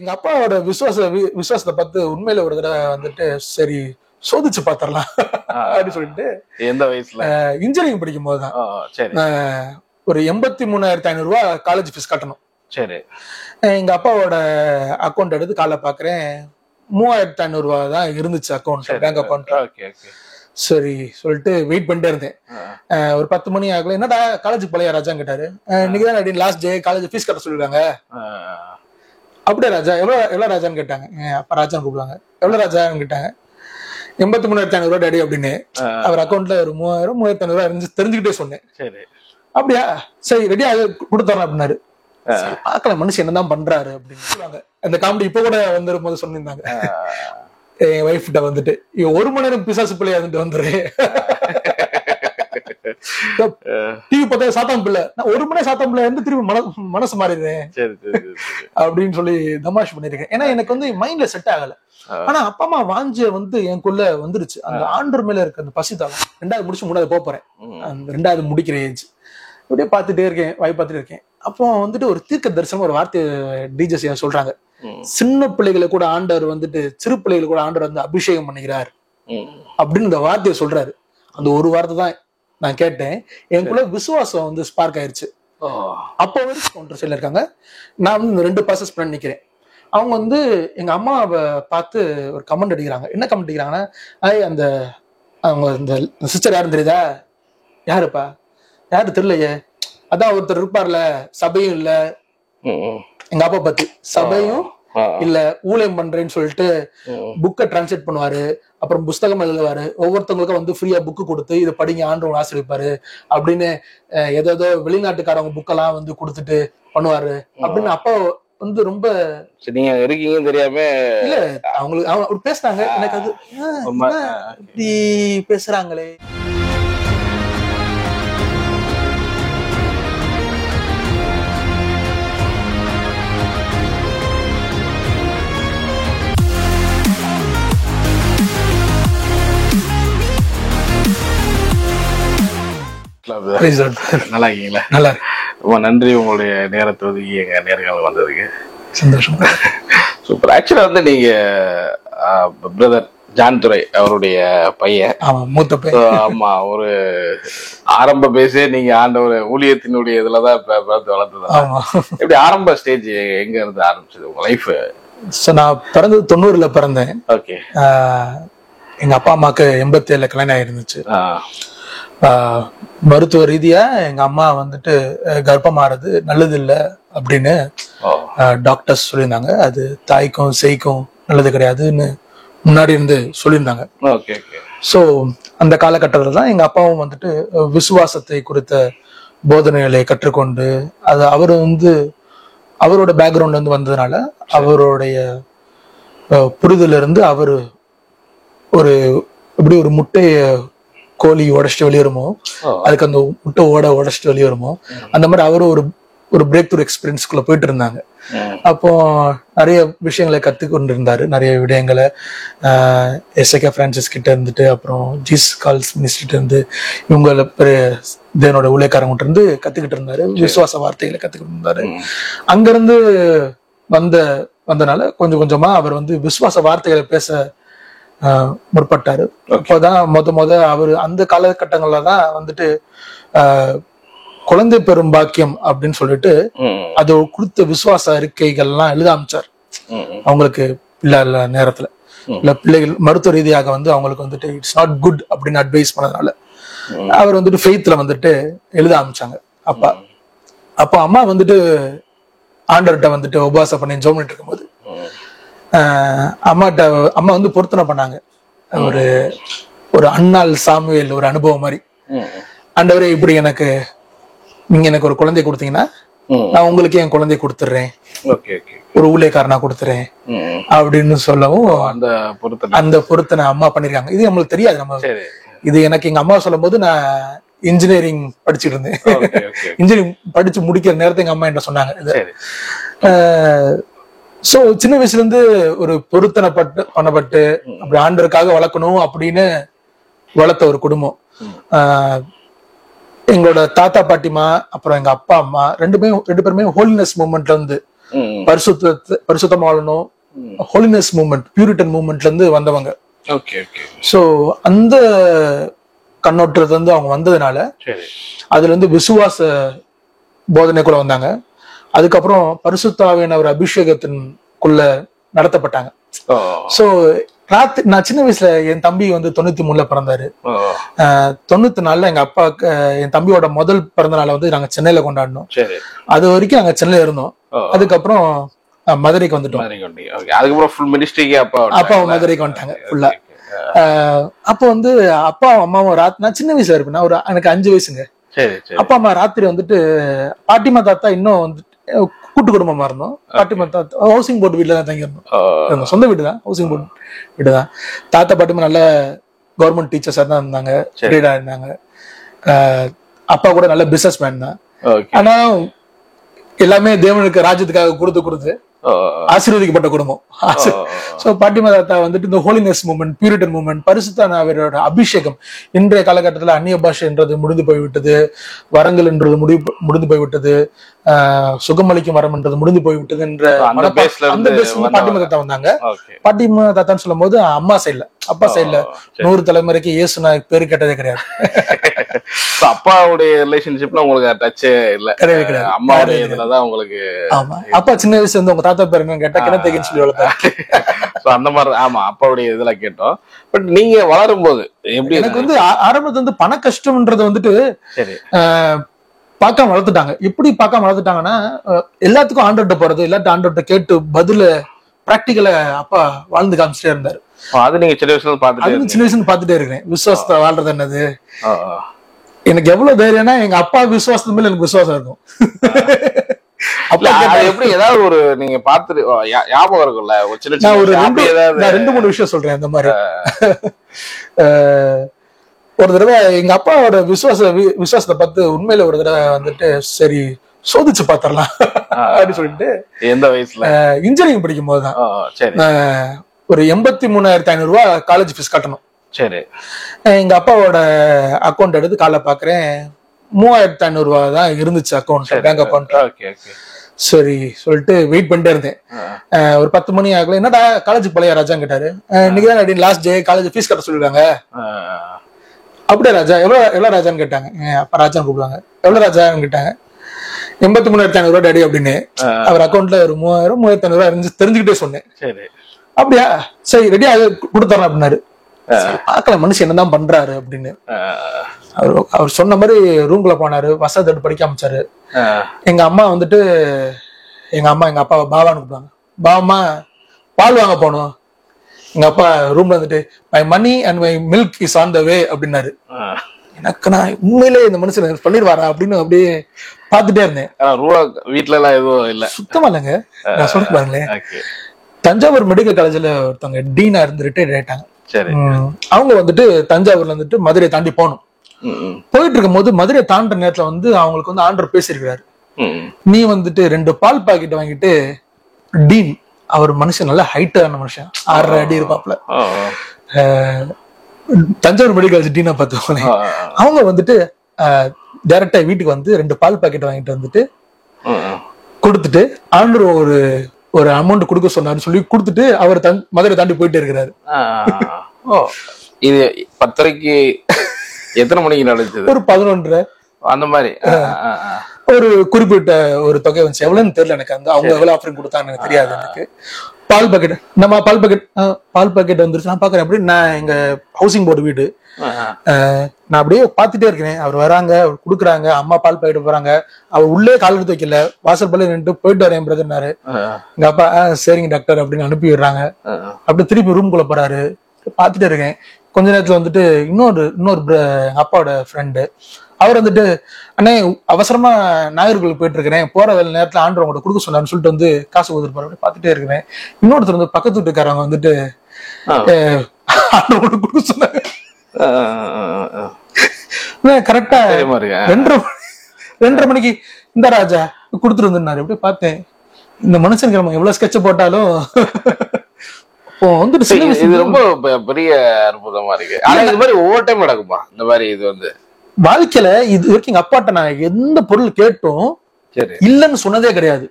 எங்க அப்பாவோட விசுவாசத்தை பார்த்து உண்மையில ஒரு தடவை வந்துட்டு சரி சோதிச்சு பாத்திரலாம் அப்படின்னு சொல்லிட்டு எந்த வயசுல இன்ஜினியரிங் படிக்கும் போதுதான் ஒரு 83,500 ரூபாய் காலேஜ் ஃபீஸ் கட்டணும். சரி. எங்க அப்பாவோட அக்கௌண்ட் எடுத்து காலை பாக்குறேன் 3,500 ரூபாய் தான் இருந்துச்சு அக்கௌண்ட், பேங்க் அக்கௌண்ட். சரி சொல்லிட்டு வெயிட் பண்ணிட்டே இருந்தேன். ஒரு 10 மணி ஆகல, என்னடா காலேஜுக்கு போலையா ராஜான்னு கேட்டாரு. இன்னைக்குதான் லாஸ்ட் டே, காலேஜ் ஃபீஸ் கட்ட சொல்லிருக்காங்க. அப்படியே ராஜா எவ்வளவு ராஜான்னு கேட்டாங்க. அப்ப ராஜான்னு கூப்பிடுவாங்க. எவ்வளவு ராஜான்னு கேட்டாங்க. 83,500 ரூபாய் டாடி அப்படின்னு. அவர் அக்கௌண்ட்ல ஒரு 3,000 3,500 ரூபாய் இருந்து தெரிஞ்சுக்கிட்டே சொன்னேன். அப்படியா சரி ரெடியா கொடுத்துறேன் அப்படின்னாரு. பாக்கல மனுஷன் என்னதான் பண்றாரு அப்படின்னு சொல்லுவாங்க. அந்த காமெடி இப்ப கூட வந்துடும் போது சொன்னிருந்தாங்க என் ஒய்ஃப் கிட்ட வந்துட்டு, 1 மணி நேரம் பிசாசு பிள்ளையா வந்துட்டு வந்துரு டிவி பார்த்தா சாத்தாம் பிள்ளை, நான் 1 மணி நேரம் சாத்தாம் பிள்ளை வந்து திரும்பி மனசு மாறிடுறேன் அப்படின்னு சொல்லி தமாஷ் பண்ணிருக்கேன். ஏன்னா எனக்கு வந்து மைண்ட்ல செட் ஆகல. ஆனா அப்பா அம்மா வாஞ்ச வந்து எனக்குள்ள வந்துருச்சு. அந்த ஆண்டர் மேல இருக்க அந்த பசி தாகம். 2வது முடிச்சு 3வது போறேன். அந்த 2வது முடிக்கிற ஏஜ். அப்படியே பார்த்துட்டே இருக்கேன், வாய் பார்த்துட்டு இருக்கேன். அப்போ வந்துட்டு ஒரு தீர்க்க தரிசனம் ஒரு வார்த்தை டிஜஸ் சொல்றாங்க. சின்ன பிள்ளைகளை கூட ஆண்டவர் வந்துட்டு சிறு பிள்ளைகளை கூட ஆண்டவர் வந்து அபிஷேகம் பண்ணுகிறார் அப்படின்னு இந்த வார்த்தையை சொல்றாரு. அந்த ஒரு வார்த்தை தான் நான் கேட்டேன். எனக்குள்ள விசுவாசம் வந்து ஸ்பார்க் ஆயிருச்சு. அப்போ வரைக்கும் கவுண்டர் சைட்ல இருக்காங்க. நான் வந்து இந்த 2 பாசஸ் பண்ணி நிக்கிறேன். அவங்க வந்து எங்க அம்மாவை பார்த்து ஒரு கமெண்ட் அடிக்கிறாங்க. என்ன கமெண்ட் அடிக்கிறாங்கன்னா, அந்த அவங்க இந்த சிஸ்டர் யாரும் தெரியுதா? யாருப்பா? யாரு தெரியலையே, அதான் ஒருத்தர் இருப்பார்ல, சபையும் இல்ல, எங்க அப்பா பத்தி சபையும் இல்ல, ஊழியம் பண்றேன்னு சொல்லிட்டு புக்கை டிரான்ஸ்லேட் பண்ணுவாரு, அப்புறம் புஸ்தகம் எழுதுவாரு, ஒவ்வொருத்தவங்களுக்கும் வந்து ஃப்ரீயா புக்கு கொடுத்து இதை படிங்க ஆண்டவங்க ஆசிரியப்பாரு அப்படின்னு ஏதோ வெளிநாட்டுக்காரவங்க புக்கெல்லாம் வந்து கொடுத்துட்டு பண்ணுவாரு அப்படின்னு அப்பா வந்து ரொம்ப நீங்க இருக்கீங்கன்னு தெரியாம இல்ல அவங்களுக்கு அவங்க பேசுறாங்க. எனக்கு அது இப்படி பேசுறாங்களே. நல்லா இருக்கீங்களா? நல்லா. ரொம்ப நன்றி உங்களுடைய நேரத்தை ஒதுக்கி எங்க நேர்காணல் வந்ததுக்கு. சந்தோஷம். சூப்பர். ஆக்சுவலா வந்து நீங்க பிரதர் ஜான் துரை அவருடைய பையன். மூத்த பையன். ஆமா, ஒரு ஆரம்ப பேசே நீங்க ஆண்ட ஒரு ஊழியத்தினுடைய இதுலதான் வளர்த்தது. எப்படி ஆரம்ப ஸ்டேஜ் எங்க இருந்து ஆரம்பிச்சது உங்க லைஃப்? நான் பிறந்தது 90ல பிறந்தேன். ஓகே. எங்க அப்பா அம்மாக்கு 87ல கல்யாணம் ஆயிருந்துச்சு. மருத்துவ ரீதியா எங்க அம்மா வந்துட்டு கர்ப்பமாறது நல்லது இல்ல அப்படின்னு டாக்டர்ஸ் சொல்லியிருந்தாங்க. அது தாய்க்கும் சேய்க்கும் நல்லது கிடையாதுன்னு முன்னாடி இருந்து சொல்லியிருந்தாங்க. சோ அந்த காலகட்டத்துல தான் எங்க அப்பாவும் வந்துட்டு விசுவாசத்தை குறித்த போதனைகளை கற்றுக்கொண்டு, அது அவரு வந்து அவரோட பேக்ரவுண்ட்ல இருந்து வந்ததுனால அவருடைய புரிதல இருந்து அவரு ஒரு எப்படி ஒரு முட்டைய கோழி உடைச்சிட்டு வெளியேறுமோ, அதுக்கு அந்த முட்டை உடைச்சிட்டு வெளியேறுமோ, அந்த மாதிரி அவரும் ஒரு பிரேக் த்ரூ எக்ஸ்பீரியன்ஸ்குள்ள போயிட்டு இருந்தாங்க. அப்போ நிறைய விஷயங்களை கத்துக்கொண்டு இருந்தாரு. நிறைய விடயங்களை எஸ்ஏகே பிரான்சிஸ் கிட்ட இருந்துட்டு, அப்புறம் ஜீசஸ் கால்ஸ் மினிஸ்ட்ரிட்ட இருந்து, இவங்கள தேவனோட ஊழியக்காரங்கிட்ட இருந்து கத்துக்கிட்டு இருந்தாரு. விசுவாச வார்த்தைகளை கத்துக்கிட்டு இருந்தாரு. அங்கிருந்து வந்தனால கொஞ்சம் கொஞ்சமா அவர் வந்து விசுவாச வார்த்தைகளை பேச முற்பட்டாரு. அப்போதான் முத அவரு அந்த காலகட்டங்கள்ல தான் வந்துட்டு குழந்தை பெறும் பாக்கியம் அப்படின்னு சொல்லிட்டு அது கொடுத்த விசுவாச அறிக்கைகள்லாம் எழுத ஆரம்பிச்சார். அவங்களுக்கு பிள்ளை நேரத்துல இல்ல பிள்ளைகள் மருத்துவ ரீதியாக வந்து அவங்களுக்கு வந்துட்டு இட்ஸ் நாட் குட் அப்படின்னு அட்வைஸ் பண்ணதுனால அவர் வந்துட்டு ஃபெய்த்ல வந்துட்டு எழுத ஆரம்பிச்சாங்க. அப்ப அம்மா வந்துட்டு ஆண்டர்கிட்ட வந்துட்டு உபவாசம் பண்ணி ஜெபம் பண்ணிட்டு இருக்கும்போது அம்மா வந்து பொருத்தனை பண்ணாங்க. ஒரு அன்னாள் சாமுவேல் ஒரு அனுபவம் மாதிரி, ஆண்டவரே இப்படி நீங்க எனக்கு ஒரு குழந்தை கொடுத்தீங்கன்னா நான் உங்களுக்கு என் குழந்தை கொடுத்துடுறேன், ஒரு ஊழியக்காரனா கொடுத்துறேன் அப்படின்னு சொல்லவும் அந்த பொருத்தனை அம்மா பண்ணிருக்காங்க. இது நம்மளுக்கு தெரியாது. நம்ம இது எனக்கு எங்க அம்மா சொல்லும் போது நான் இன்ஜினியரிங் படிச்சுட்டு இருந்தேன். இன்ஜினியரிங் படிச்சு முடிக்கிற நேரத்தை எங்க அம்மா என்ன சொன்னாங்க. சோ சின்ன வயசுல இருந்து ஒரு பொருத்தனை பண்ணப்பட்டு அப்படி ஆண்டருக்காக வளர்க்கணும் அப்படின்னு வளர்த்த ஒரு குடும்பம். எங்களோட தாத்தா பாட்டிமா அப்புறம் எங்க அப்பா அம்மா ரெண்டு பேருமே ஹோலினஸ் மூவ்மெண்ட்ல இருந்து பரிசுத்தமா வாழணும், ஹோலினஸ் மூவ்மெண்ட், பியூரிட்டன் மூவ்மெண்ட்ல இருந்து வந்தவங்க. சோ அந்த கண்ணோட்டத்துல இருந்து அவங்க வந்ததுனால அதுல இருந்து விசுவாச போதனைக்குள்ள வந்தாங்க. அதுக்கப்புறம் பரிசுத்த ஆவியானவர் அபிஷேகத்தின்குள்ள நடத்தப்பட்டாங்க. சோ நான் சின்ன வயசுல என் தம்பி வந்து 93ல பிறந்தாரு. 94ல எங்க அப்பா என் தம்பியோட முதல் பிறந்த நாளை வந்து நாங்க சென்னையில கொண்டாடினோம். அது வரைக்கும் நாங்க சென்னையில இருந்தோம். அதுக்கப்புறம் மதுரைக்கு வந்துட்டோம். அப்பா மதுரைக்கு வந்துட்டாங்க ஃபுல்லா. அப்போ வந்து அப்பா அம்மாவும் நான் சின்ன வயசுல இருப்பேன், எனக்கு 5 வயசுங்க. அப்பா அம்மா ராத்திரி வந்துட்டு பாட்டிமா தாத்தா இன்னும் வந்துட்டு கூட்டு குடும்பமா இருந்தோம். பாட்டிமா தாத்தா ஹவுசிங் போர்டு வீட்டுல தான் தங்கி இருந்தோம். சொந்த வீடு தான், ஹவுசிங் போர்டு வீடு தான். தாத்தா பாட்டிமா நல்ல கவர்மெண்ட் டீச்சர்ஸா தான் இருந்தாங்க, இருந்தாங்க. அப்பா கூட நல்ல பிசினஸ் மேன் தான். ஆனா எல்லாமே தேவனுக்கு ராஜ்யத்துக்காக கொடுத்து ஆசீர்வதிக்கப்பட்ட குடும்பம். பாட்டிமா தாத்தா வந்துட்டு இந்த ஹோலினஸ் மூவ்மெண்ட், பியூரிட்டன் மூவ்மெண்ட், பரிசுத்தஆவியோட அபிஷேகம், இன்றைய காலகட்டத்துல அந்நிய பாஷைன்றது முடிந்து போய்விட்டது, வரங்கள் என்றது முடிந்து போய்விட்டது, சுகமளிக்கும் வரம் என்றது முடிந்து போய்விட்டது என்ற பாட்டிமா தாத்தா வந்தாங்க. பாட்டிமா தாத்தான்னு சொல்லும் போது அம்மா சைட்ல, அப்பா சைட்ல 100 தலைமுறைக்கு இயேசு நான் பேரு கேட்டதே கிடையாது. அப்பாவுடைய ரிலேஷன்ஷிப்ல உங்களுக்கு டச்சே இல்ல? கிடையாது. அம்மாவுடைய இதுலதான் உங்களுக்கு. ஆமா, அப்பா சின்ன வயசுல இருந்து உங்க தாத்தா பேரு என்னன்னு கேட்டா கிணத்தைக்குன்னு சொல்லி வளர்த்தாரு. அந்த மாதிரி. ஆமா, அப்பாவுடைய இதுல கேட்டோம். பட் நீங்க வளரும் போது எப்படி? எனக்கு வந்து ஆரம்பத்துல வந்து பண கஷ்டம்ன்றது வந்துட்டு பார்க்காம வளர்த்துட்டாங்க. எப்படி பார்க்காம வளர்த்துட்டாங்கன்னா, எல்லாத்துக்கும் ஆண்டோட்ட போறது, எல்லாத்தையும் ஆண்டோட்ட கேட்டு பதில பிராக்டிக்கலா அப்பா வாழ்ந்து காமிச்சிட்டே இருந்தாரு. அது நீங்க சின்ன வயசுல பாத்துட்டே இருக்கேன். விசுவாசத்தை வாழ்றது என்னது, எனக்கு எவ்வளவு தைரியம்னா எங்க அப்பா விசுவாசத்து மேல எனக்கு விசுவாசம் இருக்கும். எப்படி ஏதாவது ஒரு நீங்க பாத்து ஞாபகம் இருக்கும்ல? ஒரு 2-3 விஷயம் சொல்றேன். அந்த மாதிரி ஒரு தடவை எங்க அப்பாவோட விசுவாசத்தை பார்த்து உண்மையில ஒரு தடவை வந்துட்டு சரி சோதிச்சு பாத்திரலாம் அப்படின்னு சொல்லிட்டு, எந்த வயசுல? இன்ஜினியரிங் படிக்கும் போதுதான். ஒரு 83,500 ரூபாய் காலேஜ் ஃபீஸ் கட்டணும். சரி, எங்க அப்பாவோட அக்கௌண்ட் எடுத்து காலைல பாக்குறேன், 3,500 ரூபாய் தான் இருந்துச்சு அக்கௌண்ட், பேங்க் அக்கௌண்ட். சரி சொல்லிட்டு வெயிட் பண்ணிட்டே இருந்தேன். ஒரு 10 மணி ஆகல, என்னடா காலேஜுக்கு போலையா ராஜான்னு கேட்டாரு. இன்னைக்குதான் லாஸ்ட் டே, காலேஜ் ஃபீஸ் கட்ட சொல்லிருக்காங்க. அப்படியே ராஜா, எவ்வளவு ராஜான்னு கேட்டாங்க. அப்பா ராஜான்னு கூப்பிடுவாங்க. எவ்வளவு ராஜான்னு கேட்டாங்க. 83,500 ரூபாய் டேடி அப்படின்னு. அவர் அக்கௌண்ட்ல ஒரு 3,500 ரூபாய் தெரிஞ்சுக்கிட்டே சொன்னேன். அப்படியா, சரி ரெடியா கொடுத்துறேன் அப்படின்னாரு. பாக்கல மனுஷன் என்னதான் பண்றாரு அப்படின்னு. அவர் சொன்ன மாதிரி ரூம்குள்ள போனாரு, வசதி எடுத்து படிக்க ஆரம்பிச்சாரு. எங்க அம்மா வந்துட்டு எங்க அப்பாவை பாவான்னு கூப்பிடுவாங்க. பாவமா பால் வாங்க போனோம். எங்க அப்பா ரூம்ல வந்துட்டு my money and my milk is on the way அப்படின்னாரு. எனக்கு நான் உண்மையிலே இந்த மனுஷன் பண்ணிடுவாரா அப்படின்னு அப்படியே பாத்துட்டே இருந்தேன். வீட்டுல எல்லாம் எதுவும் இல்ல, சுத்தமா இல்லைங்க. நான் சொல்ல பாருங்களேன், தஞ்சாவூர் மெடிக்கல் காலேஜ்ல ஒருத்தவங்க டீனா இருந்து ரிட்டையர்ட் ஆயிட்டாங்க. அவங்க வந்துட்டு தஞ்சாவூர்ல வந்துட்டு மதுரையை தாண்டி போகணும். போயிட்டு இருக்கும் போது மதுரையை தாண்ட நேரத்துல வந்து அவங்களுக்கு வந்து ஆண்டர் பேசியிருக்கிறாரு, நீ வந்துட்டு 2 பால் பாக்கெட் வாங்கிட்டு, டீன் அவர் மனுஷன் நல்ல ஹைட்டான மனுஷன், 6 அடி இருப்பாப்ல, தஞ்சாவூர் மெடிக்கல் காலேஜ் டீனா பார்த்துக்கோங்க. அவங்க வந்துட்டு டைரக்டா வீட்டுக்கு வந்து 2 பால் பாக்கெட் வாங்கிட்டு வந்துட்டு கொடுத்துட்டு, ஆண்டர் ஒரு அமௌண்ட் கொடுக்க சொன்னாருன்னு சொல்லி கொடுத்துட்டு அவர் மதுரை தாண்டி போயிட்டே இருக்கிறாரு. இது 10:30 எத்தனை மணிக்கு நடந்தது? ஒரு 11:30 அந்த மாதிரி. ஒரு குறிப்பிட்ட ஒரு தொகை வந்துச்சு, எவ்வளவுன்னு தெரியல எனக்கு. அந்த அவங்க எவ்வளவு ஆஃபரிங் கொடுத்தாங்க எனக்கு தெரியாது. எனக்கு பால் பாக்கெட், நம்ம பால் பாக்கெட் வந்துருச்சு. நான் பாக்குறேன் அப்படி, நான் எங்க ஹவுசிங் போர்டு வீடு, நான் அப்படியே பாத்துட்டே இருக்கிறேன். அவர் வராங்க, அவர் குடுக்குறாங்க, அம்மா பால் பாக்கெட் போறாங்க. அவர் உள்ளே கால் எடுத்து வைக்கல, வாசல் பல்ல நின்று போயிட்டு வரேன் பிரதர்னாரு. எங்க அப்பா சரிங்க டாக்டர் அப்படின்னு அனுப்பி விடுறாங்க. அப்படி திருப்பி ரூம்குள்ள போறாரு. பாத்துட்டே இருக்கேன். கொஞ்ச நேரத்துல வந்துட்டு இன்னொரு அப்பாவோட ஃப்ரெண்டு, அவர் வந்துட்டு அண்ணே அவசரமா நாகர்கோவில் போயிட்டு இருக்கிறேன், போற வேலை நேரத்துல ஆண்டவர் உங்கள்ட்ட கொடுக்க சொன்னாருன்னு சொல்லிட்டு வந்து காசு கொடுத்துருப்பாரு. பாத்துட்டே இருக்கிறேன். இன்னொருத்தர் வந்து பக்கத்து வீட்டுக்காரங்க வந்துட்டு ஆண்டவர் கொடுக்க சொன்னாங்க. கரெக்டா 2:30 மணிக்கு இந்த ராஜா கொடுத்துட்டு வந்திருந்தாரு. அப்படியே பார்த்தேன், இந்த மனுஷனுக்கு நம்ம எவ்வளவு ஸ்கெட்ச போட்டாலும் இது ரொம்ப பெரிய அற்புதமா இருக்கு. ஆனா இது மாதிரி ஒவ்வொரு டைம் நடக்குமா இந்த மாதிரி? இது வந்து வாழ்க்கையில இது வரைக்கும் எங்க அப்பாட்ட நான் எந்த பொருள் கேட்டும் இல்லன்னு சொன்னதே கிடையாது.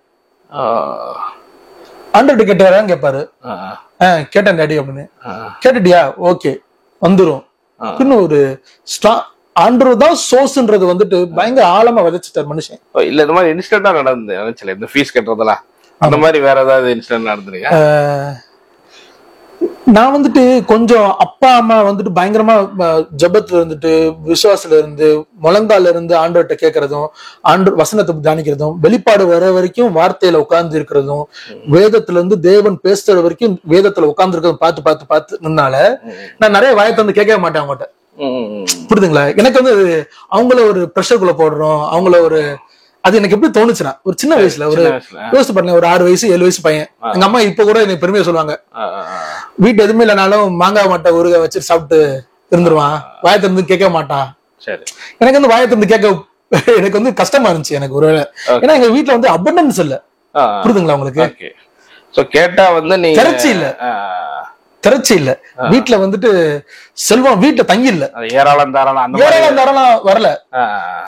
ஆண்டர்கிட்ட கேட்டாரான்னு கேட்பாரு. கேட்டேன் டாடி அப்படின்னு. கேட்டுட்டியா? ஓகே வந்துரும். இன்னும் ஒரு ஆண்டர் தான் சோர்ஸ்ன்றது வந்துட்டு பயங்கர ஆழமா விதைச்சிட்டார் மனுஷன். இல்ல இந்த மாதிரி இன்சிடென்டா நடந்தது இந்த ஃபீஸ் கட்டுறதெல்லாம் அந்த மாதிரி வேற ஏதாவது இன்சிடென்ட் நடந்துருக்கா? நான் வந்துட்டு கொஞ்சம் அப்பா அம்மா வந்துட்டு பயங்கரமா ஜபத்துல இருந்துட்டு விசுவாசத்துல இருந்து முழங்கால இருந்து ஆண்டவர்கிட்ட கேட்கறதும் வசனத்தை தியானிக்கிறதும் வெளிப்பாடு வர வரைக்கும் வார்த்தையில உட்கார்ந்து இருக்கிறதும் வேதத்துல இருந்து தேவன் பேசுற வரைக்கும் வேதத்துல உட்கார்ந்து இருக்கிறதும் பார்த்து நின்னால நான் நிறைய வாயத்தை வந்து கேட்கவே மாட்டேன் அவங்ககிட்ட. புரியுதுங்களா? எனக்கு வந்து அவங்கள ஒரு ப்ரெஷருக்குள்ள போடுறோம், அவங்கள ஒரு அது எனக்கு எப்படி தோணுச்சுன்னா ஒரு சின்ன வயசுல ஒரு யோசிச்சு பாருங்க, ஒரு 6 வயசு 7 வயசு பையன். எங்க அம்மா இப்ப கூட எனக்கு பெருமையா சொல்லுவாங்க, வீட்டு எதுவுமே இல்லைனாலும் மாங்காய் மாட்டை ஊறுகாய் வச்சு சாப்பிட்டு இருந்துருவான், வாயத்தை இருந்து கேட்க மாட்டான். எனக்கு வந்து வாயத்தை இருந்து கேட்க எனக்கு வந்து கஷ்டமா இருந்துச்சு எனக்கு ஒருவேளை. ஏன்னா எங்க வீட்டுல வந்து அபண்டன்ஸ் இல்ல. புரியுதுங்களா உங்களுக்கு? கேட்டா வந்து நீ திரட்சி இல்ல வீட்டுல வந்துட்டு, செல்வம் வீட்டுல தங்கி இல்ல, ஏராளம் தாராளம் வரல,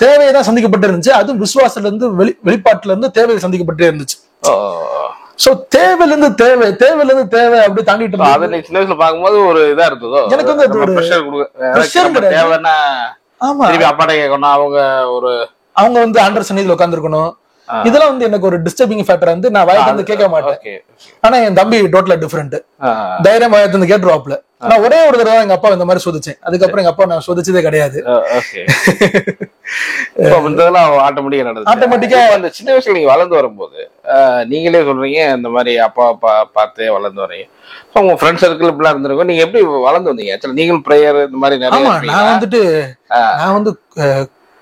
தேவையதான் சந்திக்கப்பட்டு இருந்துச்சு. அதுவும் விசுவாசத்துல இருந்து வெளிப்பாட்டுல இருந்து தேவையை சந்திக்கப்பட்டே இருந்துச்சு. சோ தேவையில இருந்து தேவை அப்படி தாண்டிட்டு சின்ன வயசுல பாக்கும்போது ஒரு இதா இருந்ததோ எனக்கு வந்து ஒரு தேவைன்னா அப்பாட்ட கேட்கணும், அவங்க வந்து ஆண்டர் சன்னிதியில உட்கார்ந்துருக்கணும். இதெல்லாம் வந்து எனக்கு ஒரு டிஸ்டர்பிங் ஃபேக்டர் வந்து நான் வாயத்தை வந்து கேட்க மாட்டேன். ஆனா என் தம்பி டோட்டலா டிஃபரெண்ட், தைரியம் வாயத்தை வந்து கேட்டுருவாப்ல. ஆனா ஒரே ஒரு தடவை எங்க அப்பா இந்த மாதிரி சோதிச்சேன், அதுக்கப்புறம் எங்க அப்பா நான் சோதிச்சதே கிடையாது. ஆட்டோமேட்டிக்கா அந்த சின்ன வயசுல நீங்க வளர்ந்து வரும்போது நீங்களே சொல்றீங்க இந்த மாதிரி அப்பா பார்த்தே வளர்ந்து வரீங்க, உங்க ஃப்ரெண்ட் சர்க்கிள் இப்படிலாம் இருந்திருக்கும். நீங்க எப்படி வளர்ந்து வந்தீங்க? நீங்களும் பிரேயர் இந்த மாதிரி நிறைய? நான் வந்து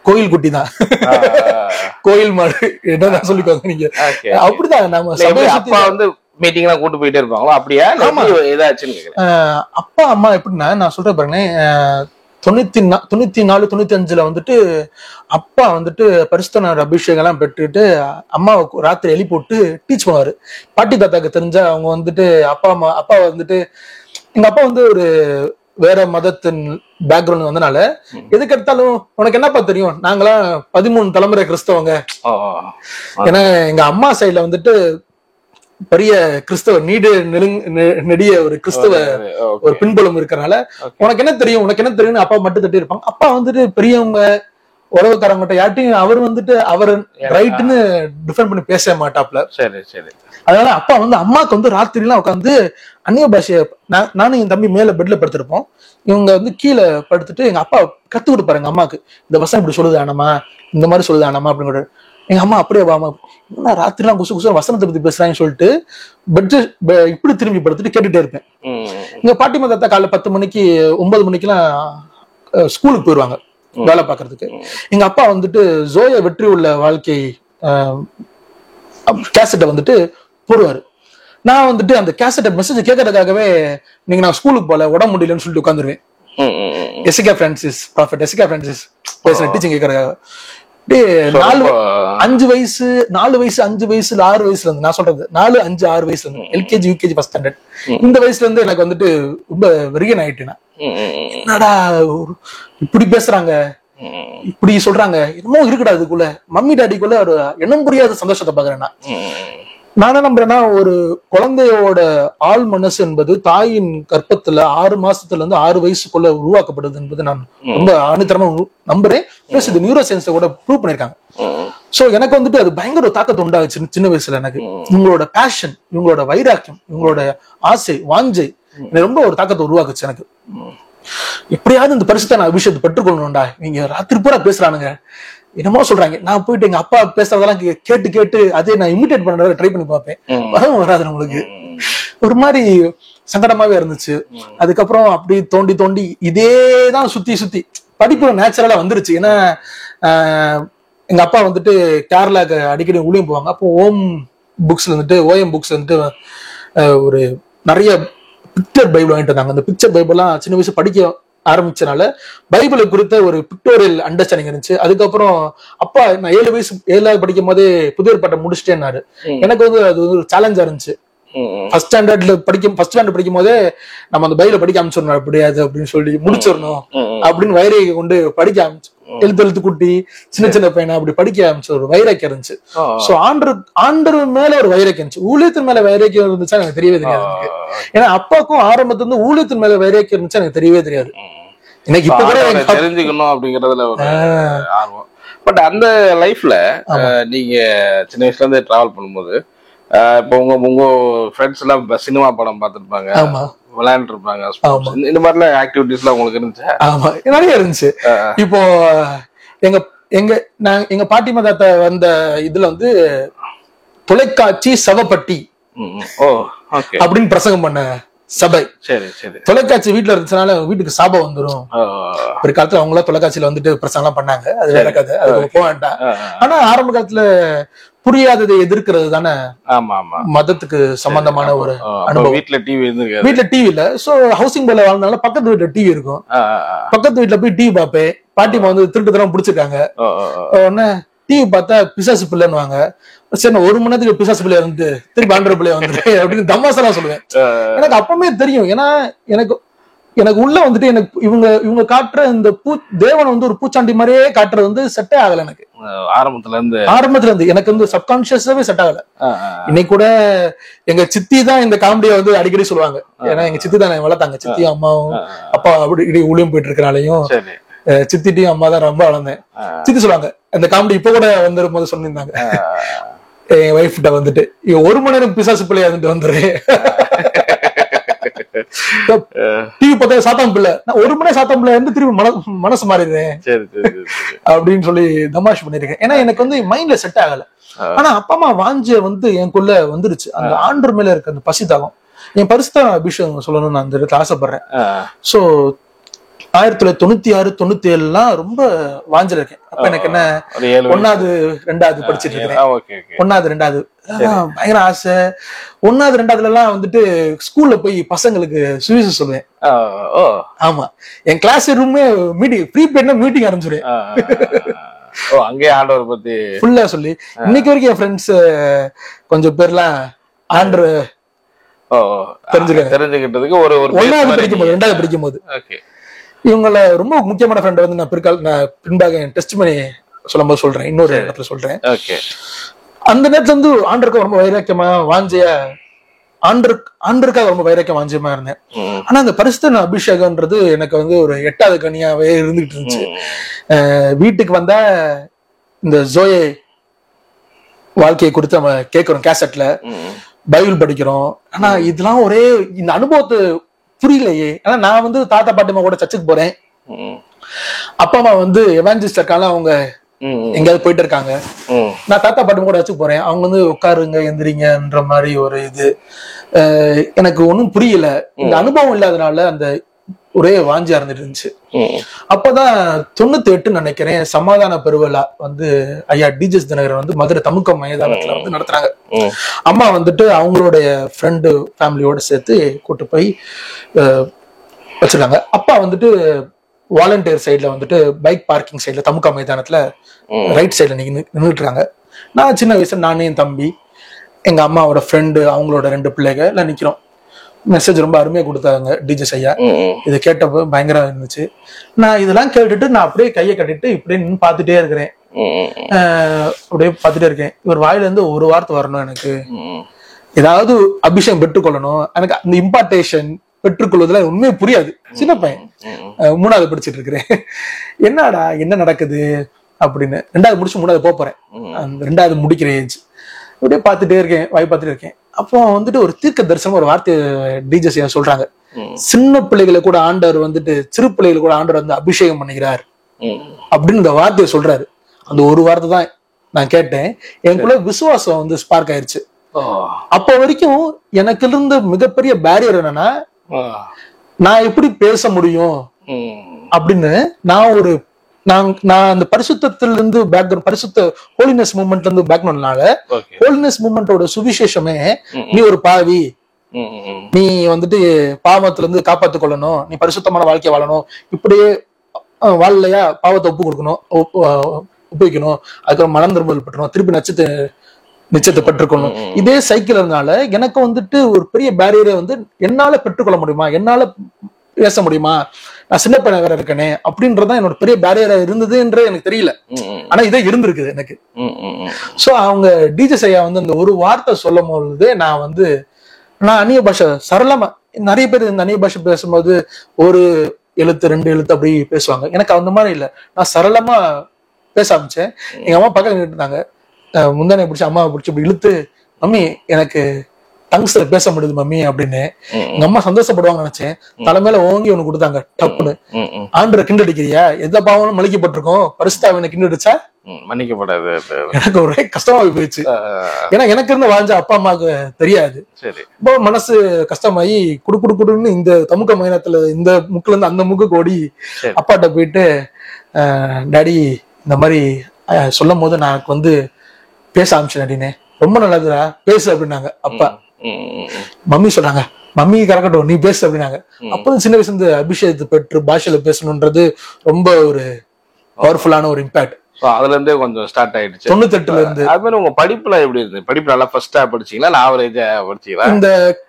கோயில் குட்டி தான், கோயில் மாடு என்ன சொல்லிக்கோங்க நீங்க. அப்படிதான் நம்ம அப்பா வந்து மீட்டிங் எல்லாம் கூட்டு போயிட்டே இருப்பாங்களோ அப்படியா? அப்பா அம்மா எப்படின்னா நான் சொல்றேன் பாருங்க, 94 95 வந்துட்டு அப்பா வந்துட்டு பரிசுத்தனார் அபிஷேகம் எல்லாம் பெற்றுட்டு அம்மாவுக்கு ராத்திரி எழுப்பி போட்டு டீச் பண்ணுவாரு. பாட்டி தாத்தாக்கு தெரிஞ்சா அவங்க வந்துட்டு அப்பா வந்துட்டு எங்க அப்பா வந்து ஒரு வேற மதத்தின் பேக்ரவுண்ட் வந்தனால எதுக்கு எடுத்தாலும் உனக்கு என்னப்பா தெரியும், நாங்களாம் 13 தலைமுறை கிறிஸ்தவங்க. ஏன்னா எங்க அம்மா சைட்ல வந்துட்டு பெரிய கிறிஸ்தவ நெடிய ஒரு கிறிஸ்தவ ஒரு பின்புலம் இருக்கிறனால உனக்கு என்ன தெரியும்னு அப்பா மட்டும் தட்டி இருப்பாங்க. அப்பா வந்துட்டு பெரியவங்க உறவுக்காரங்கிட்ட யார்ட்டையும் அவர் வந்துட்டு அவர் ரைட்னு டிஃபரெண்ட் பண்ணி பேச மாட்டாப்ல. அதனால அப்பா வந்து அம்மாக்கு வந்து ராத்திரி எல்லாம் உட்காந்து அந்நிய பாஷைய நானும் என் தம்பி மேல பெட்ல படுத்திருப்போம், இவங்க வந்து கீழே படுத்துட்டு எங்க அப்பா கத்து கொடுப்பாரு எங்க அம்மாக்கு, இந்த வசனம் இப்படி சொல்லுது ஆனமா, இந்த மாதிரி சொல்லுது ஆனமா அப்படின்னு. எங்க அம்மா அப்படியே வாமா என்ன ராத்திரி எல்லாம் குசு வசனத்தை பத்தி பேசுறாங்கன்னு சொல்லிட்டு இப்படி திரும்பி படுத்துட்டு கேட்டுட்டே இருப்பேன். எங்க பாட்டி மதத்தை காலைல 10 மணிக்கு 9 மணிக்கெல்லாம் ஸ்கூலுக்கு போயிடுவாங்க வேலை பாக்குறதுக்கு. எங்க அப்பா வந்துட்டு ஜோய வெற்றி உள்ள வாழ்க்கை கேசட்டை வந்துட்டு போடுவாரு. நான் வந்துட்டு அந்த கேசட்டை மெசேஜ் கேட்கறதுக்காகவே நீங்க நான் ஸ்கூலுக்கு போல உடம்பு முடியலன்னு சொல்லிட்டு உட்காந்துருவேன். எசிகா பிரான்சிஸ் ப்ராஃபெட் எசிகா பிரான்சிஸ் பேசுற டீச்சிங் கேட்கறதுக்காக 4 வயசு 5 வயசுல 6 வயசுல இருந்து நான் சொல்றது 4 5 6 வயசுல இருந்து எல்கேஜி யூகேஜி ஃபர்ஸ்ட் ஸ்டாண்டர்ட் இந்த வயசுல இருந்து எனக்கு வந்துட்டு ரொம்ப வெறியன் ஆயிட்டேன். என்னடா இப்படி பேசுறாங்க, இப்படி சொல்றாங்க, என்னமோ இருக்குடா அதுக்குள்ள மம்மி டாடிக்குள்ள ஒரு எண்ணம் புரியாத சந்தோஷத்தை பாக்குறேன்னா. நான் என்ன நம்புறேன்னா, ஒரு குழந்தையோட ஆள் மனசு என்பது தாயின் கர்ப்பத்துல 6 மாசத்துல இருந்து 6 வயசுக்குள்ள உருவாக்கப்படுது என்பது நான் ரொம்ப ஆணித்தரமா நம்புறேன். பிளஸ் இது நியூரோ சயின்ஸ்ல கூட ப்ரூவ் பண்ணிருக்காங்க. சோ எனக்கு வந்துட்டு அது பயங்கர தாக்கத்தை உண்டாச்சு சின்ன வயசுல. எனக்கு இவங்களோட பேஷன், இவங்களோட வைராக்கியம், இவங்களோட ஆசை வாஞ்சை ரொம்ப ஒரு தாக்கத்தை உருவாக்குச்சு எனக்கு. எப்படியாவது இந்த பரிசுத்த நான் அபிஷேகத்தை பெற்றுக்கொள்ளணும்டா, நீங்க ராத்திரி பூரா பேசுறானுங்க என்னமோ சொல்றாங்க, நான் போயிட்டு எங்க அப்பா பேசுறதெல்லாம் கேட்டு அதே நான் இமிட்டேட் பண்ண ட்ரை பண்ணி பார்ப்பேன், வராது நம்மளுக்கு. ஒரு மாதிரி சங்கடமாவே இருந்துச்சு. அதுக்கப்புறம் அப்படி தோண்டி இதேதான் சுத்தி படிப்பு நேச்சுரலா வந்துருச்சு. ஏன்னா எங்க அப்பா வந்துட்டு கேரளாக்கு அடிக்கடி ஊழியம் போவாங்க. அப்போ ஓஎம் புக்ஸ்ல வந்துட்டு ஒரு நிறைய பிக்சர் பைபிள் வாங்கிட்டு வந்தாங்க. அந்த பிக்சர் பைபிள்லாம் சின்ன வயசு படிக்க ஆரம்பிச்சனால பைபிளை குறித்த ஒரு பிக்டோரியல் அண்டர்ஸ்டாண்டிங் இருந்துச்சு. அதுக்கப்புறம் அப்பா நான் 7 வயசு 7வது படிக்கும் போதே புதிய ஏற்பாட்டை முடிச்சிட்டேன்னாரு. எனக்கு வந்து அது ஒரு சேலஞ்சா இருந்துச்சு. ஃபர்ஸ்ட் ஸ்டாண்டர்ட் படிக்கும் போதே நம்ம அந்த பைபிள படிக்க ஆரம்பிச்சிடணும், அப்படியாது அப்படின்னு சொல்லி முடிச்சிடணும் அப்படின்னு வைரேகை கொண்டு படிக்க ஆரம்பிச்சு, எழுத்து குட்டி சின்ன சின்ன பையனை அப்படி படிக்க ஆரம்பிச்சு ஒரு வைராக்கியம் இருந்துச்சு. சோ ஆண்டர் மேல ஒரு வைராக்கியம் இருந்துச்சு. ஊழியத்தின் மேல வைராக்கியம் இருந்துச்சா எனக்கு தெரியவே தெரியாது எனக்கு. ஏன்னா அப்பாவுக்கும் ஆரம்பத்துல இருந்து ஊழியத்தின் மேல வைராக்கியம் இருந்துச்சா எனக்கு தெரியவே தெரியாது. எனக்கு இப்ப கூட தெரிஞ்சுக்கணும் அப்படிங்கறதுல ஒரு ஆர்வம். பட் அந்த லைஃப்ல நீங்க சின்ன வயசுல இருந்து டிராவல் பண்ணும்போது இப்போ உங்க ஃப்ரெண்ட்ஸ் எல்லாம் சினிமா படம் பார்த்துருப்பாங்க, விளையாண்டு இருப்பாங்க, இந்த மாதிரிலாம் ஆக்டிவிட்டிஸ்லாம் உங்களுக்கு இருந்துச்சு? ஆமா, நிறைய இருந்துச்சு. இப்போ எங்க பாட்டிமா தாத்தா வந்த இதுல வந்து தொலைக்காட்சி சவப்பட்டி அப்படின்னு பிரசங்கம் பண்ண சபை. சரி சரி. தொலைக்காட்சி வீட்டுல இருந்துச்சுனால வீட்டுக்கு சாபம் வந்துடும். ஒரு காலத்துல அவங்க எல்லாம் தொலைக்காட்சியில வந்துட்டு பிரசங்கம் எல்லாம் பண்ணாங்க, அது வேற கதை, அது போக வேண்டாம். ஆனா ஆரம்ப காலத்துல புரியாததை எதிர்க்கிறது தானே மதத்துக்கு சம்பந்தமான ஒரு அனுபவம். வீட்டுல டிவி இல்ல. சோ ஹவுசிங் போர்ட்ல வாழ்ந்தனால பக்கத்து வீட்டுல டிவி இருக்கும். பக்கத்து வீட்டுல போய் டிவி பாப்பேன். பாட்டிமா வந்து திருட்டு தரம் பிடிச்சிருக்காங்க. உடனே டிவி பார்த்தா பிசாசு பிள்ளைன்னுவாங்க. சரி, ஒரு மணி நேரத்துக்கு பிசாசு பிள்ளைய வந்து திருப்பி ஆண்டர் பிள்ளைய வந்து அப்படின்னு தமாசெல்லாம் சொல்லுவேன். எனக்கு அப்பவுமே தெரியும். ஏன்னா எனக்கு உள்ள வந்துட்டு எனக்கு இவங்க காட்டுற இந்த தேவனை வந்து ஒரு பூச்சாண்டி மாதிரியே காட்டுறது வந்து செட்டே ஆகல எனக்கு. ஆரம்பத்துல இருந்து எனக்கு வந்து சப்கான்சியஸாவே செட் ஆகல. இன்னைக்கு கூட எங்க சித்தி தான் இந்த காமெடியை வந்து அடிக்கடி சொல்லுவாங்க. ஏன்னா எங்க சித்தி தான் வளர்த்தாங்க. சித்தியும் அம்மாவும் அப்பா அப்படி ஊழியம் போயிட்டு இருக்கனாலையும் சித்திட்டையும் அம்மா தான் ரொம்ப வளர்ந்தேன். சித்தி சொல்லுவாங்க, அந்த காமெடி இப்ப கூட வந்துடும் போது சொல்லியிருந்தாங்க என் ஒய்ஃப் கிட்ட வந்துட்டு, ஒரு மணி நேரம் பிசாசு பிள்ளையா வந்துட்டு வந்துரு, டிவி பார்த்தா சாத்தாம் பிள்ளை, நான் ஒரு மணி சாத்தாம் பிள்ளை வந்து திரும்பி மனசு மாறிடுறேன் அப்படின்னு சொல்லி தமாஷ் பண்ணிருக்கேன். ஏன்னா எனக்கு வந்து மைண்ட்ல செட் ஆகல. ஆனா அப்பா அம்மா வாஞ்ச வந்து எனக்குள்ள வந்துருச்சு. அந்த ஆண்டர் மேல இருக்க அந்த பசிதாகம். என் பரிசுத்த அபிஷேகம் சொல்லணும்னு நான் அந்த இடத்துல ஆசைப்படுறேன். சோ 1996, 97 ரொம்ப வாஞ்சல் இருக்கேன். அப்ப எனக்கு என்ன 1வது 2வது படிச்சுட்டு இருக்கேன். 1வது 2வது பயங்கர ஆசை. 1வது 2வதுல எல்லாம் வந்துட்டு ஸ்கூல்ல போய் பசங்களுக்கு சுவிசேஷம் சொல்லுவேன். ஆமா, என் கிளாஸ் ரூமே மீட்டிங் ப்ரீபெய்ட்னா மீட்டிங் ஆரம்பிச்சிருவேன். அங்கே ஆண்டவர் பத்தி ஃபுல்லா சொல்லி இன்னைக்கு வரைக்கும் என் ஃப்ரெண்ட்ஸ் கொஞ்சம் பேர்லாம் ஆண்டர் தெரிஞ்சுக்கிட்டதுக்கு ஒரு 1வது படிக்கும் போது 2வது படிக்கும் போது இவங்கள ரொம்ப முக்கியமான ஃப்ரெண்ட் வந்து நான் பின்பாக டெஸ்ட் பண்ணி சொல்லும் போது சொல்றேன், இன்னொரு இடத்துல சொல்றேன். அந்த நேரத்துல வந்து ஆண்டருக்கு ரொம்ப வைராக்கியமா வாஞ்சியா ஆண்டருக்காக ரொம்ப வைராக்கியம் வாஞ்சியமா இருந்தேன். ஆனா அந்த பரிசுத்த அபிஷேகம்ன்றது எனக்கு வந்து ஒரு 8வது கனியாவே இருந்துகிட்டு இருந்துச்சு. வீட்டுக்கு வந்தா இந்த ஜோயே வாழ்க்கையை குறித்து நம்ம கேட்கிறோம், கேசட்ல பைபிள் படிக்கிறோம். ஆனா இதெல்லாம் ஒரே இந்த அனுபவத்தை புரியலையே. ஆனா நான் வந்து தாத்தா பாட்டிமா கூட சர்ச்சுக்கு போறேன். அப்பா அம்மா வந்து எவாஞ்சலிஸ்ட் இருக்காங்க, அவங்க எங்கேயாவது போயிட்டு இருக்காங்க. நான் தாத்தா பாட்டிமா கூட சர்ச்சுக்கு போறேன். அவங்க வந்து உட்காருங்க எந்திரிங்கன்ற மாதிரி ஒரு இது எனக்கு ஒன்னும் புரியல. இந்த அனுபவம் இல்லாதனால அந்த ஒரே வாஞ்சியா இருந்துட்டு இருந்துச்சு. அப்பதான் 98 நினைக்கிறேன் சமாதான பெருவிழா வந்து ஐயா டிஜிஎஸ் தினகரன் வந்து மதுரை தமுக்கம் மைதானத்துல வந்து நடத்துறாங்க. அம்மா வந்துட்டு அவங்களுடைய ஃப்ரெண்டு ஃபேமிலியோட சேர்த்து கூட்டு போய் வச்சிருக்காங்க. அப்பா வந்துட்டு வாலண்டியர் சைட்ல வந்துட்டு பைக் பார்க்கிங் சைட்ல தமுக்கா மைதானத்துல ரைட் சைட்ல நின்றுட்டு இருக்காங்க. நான் சின்ன வயசுல நானே என் தம்பி எங்க அம்மாவோட ஃப்ரெண்டு அவங்களோட 2 பிள்ளைங்க எல்லாம் நிக்கிறோம். மெசேஜ் ரொம்ப அருமையா கொடுத்தாங்க டிஜிஎஸ் ஐயா. இதை கேட்டப்போ பயங்கரம் இருந்துச்சு. நான் இதெல்லாம் கேட்டுட்டு நான் அப்படியே கையை கட்டிட்டு இப்படியே நின்று பாத்துட்டே இருக்கிறேன். அப்படியே பாத்துட்டே இருக்கேன். இவர் வாயில இருந்து ஒரு வார்த்தை வரணும், எனக்கு ஏதாவது அபிஷேகம் பெற்றுக்கொள்ளணும். எனக்கு அந்த இம்பார்ட்டேஷன் பெற்றுக்கொள்வதுல உண்மையே புரியாது. சின்ன பையன் 3வது படிச்சுட்டு இருக்கிறேன். என்னடா என்ன நடக்குது அப்படின்னு 2வது முடிச்சு 3வது போறேன். அந்த 2வது முடிக்கிற ஏஜ் அப்படியே பாத்துட்டே இருக்கேன், வாய் பார்த்துட்டே இருக்கேன். அப்போ வந்துட்டு ஒரு தீர்க்க தரிசனம் ஒரு வார்த்தை டிஜிஎஸ் சொல்றாங்க, சின்ன பிள்ளைகளை கூட ஆண்டவர் வந்துட்டு சிறு பிள்ளைகளை கூட ஆண்டவர் வந்து அபிஷேகம் பண்ணுகிறார் அப்படின்னு இந்த வார்த்தையை சொல்றாரு. அந்த ஒரு வார்த்தை தான் நான் கேட்டேன். எனக்குள்ள விசுவாசம் வந்து ஸ்பார்க் ஆயிருச்சு. அப்ப வரைக்கும் எனக்கு இருந்த மிகப்பெரிய பேரியர் என்னன்னா, நான் எப்படி பேச முடியும் அப்படின்னு நான் அந்த பரிசுத்திலிருந்து பேக்ரவுண்ட், பரிசுத்த ஹோலினஸ் மூவ்மெண்ட்ல இருந்து பேக்ரவுண்ட்னால ஹோலினஸ் மூவ்மெண்டோட சுவிசேஷமே நீ ஒரு பாவி, நீ வந்துட்டு பாவத்துல இருந்து காப்பாத்து கொள்ளணும், நீ பரிசுத்தமான வாழ்க்கை வாழணும், இப்படியே வாழலையா பாவத்தை ஒப்பு கொடுக்கணும், ஒப்புவிக்கணும், அதுக்கப்புறம் மனம் திரும்பல் பற்றணும், திருப்பி நிச்சயத்தை பெற்றுக்கொள்ளணும். இதே சைக்கிள் இருந்தால எனக்கு வந்துட்டு ஒரு பெரிய பேரியரை வந்து என்னால பெற்றுக்கொள்ள முடியுமா, என்னால பேச முடியுமா, நான் சின்ன பையன் வேற இருக்கனே அப்படின்றதான் என்னோட பெரிய பேரியரா இருந்ததுன்றது எனக்கு தெரியல. ஆனா இதே இருந்திருக்குது எனக்கு. சோ அவங்க டிஜே ஐயா வந்து அந்த ஒரு வார்த்தை சொல்லும் பொழுது நான் அந்நிய பாஷை சரளமா, நிறைய பேர் இந்த அந்நிய பாஷை பேசும்போது ஒரு எழுத்து 2 எழுத்து அப்படி பேசுவாங்க. எனக்கு அந்த மாதிரி இல்ல, நான் சரளமா பேச ஆரம்பிச்சேன். எங்க அம்மா பக்கம் இருந்தாங்க, முந்தானை பிடிச்சி அம்மாவை பிடிச்சி இப்படி இழுத்து, மம்மி எனக்கு டங்ஸ்ல பேச முடியுது மம்மி அப்படின்னு. எங்க அம்மா சந்தோஷப்படுவாங்க நினைச்சேன். தலைமையில ஓங்கி ஒண்ணு கொடுத்தாங்க டப்புன்னு. ஆண்டரை கிண்டடிக்கிறியா, எந்த பாவனும் மலிக்கப்பட்டிருக்கோம், பரிசுத்தாவினை கிண்டடிச்சா மன்னிக்கப்படாது. எனக்கு ஒரே கஷ்டமாகி போயிடுச்சு. ஏன்னா எனக்கு இருந்து வாழ்ந்த அப்பா அம்மாவுக்கு தெரியாது. ரொம்ப மனசு கஷ்டமாயி குடுன்னு இந்த தமுக்க மைனத்துல இந்த முக்குல இருந்து அந்த முக்கு ஓடி அப்பாட்ட போயிட்டு, டாடி இந்த மாதிரி சொல்லும் போது நான் பேச ஆரம்பிச்சேன் அப்படின்னு. ரொம்ப நல்லதுடா பேசு அப்படின்னாங்க அப்பா. மம்மி சொல்றாங்க, மம்மி கறக்கட்டும் நீ பேசு அப்படின்னாங்க. அப்போது சின்ன வயசுல இருந்து அபிஷேகத்தை பெற்று பாஷையில பேசணுன்றது ரொம்ப ஒரு பவர்ஃபுல்லான ஒரு இம்பாக்ட். அதுல இருந்தே கொஞ்சம் ஸ்டார்ட் ஆயிடுச்சு 98ல இருந்து. அது மாதிரி உங்க படிப்புல எப்படி இருந்து? படிப்பு நல்லா ஃபர்ஸ்டா படிச்சீங்களா, இல்ல ஆவரேஜா படிச்சீங்களா? இந்த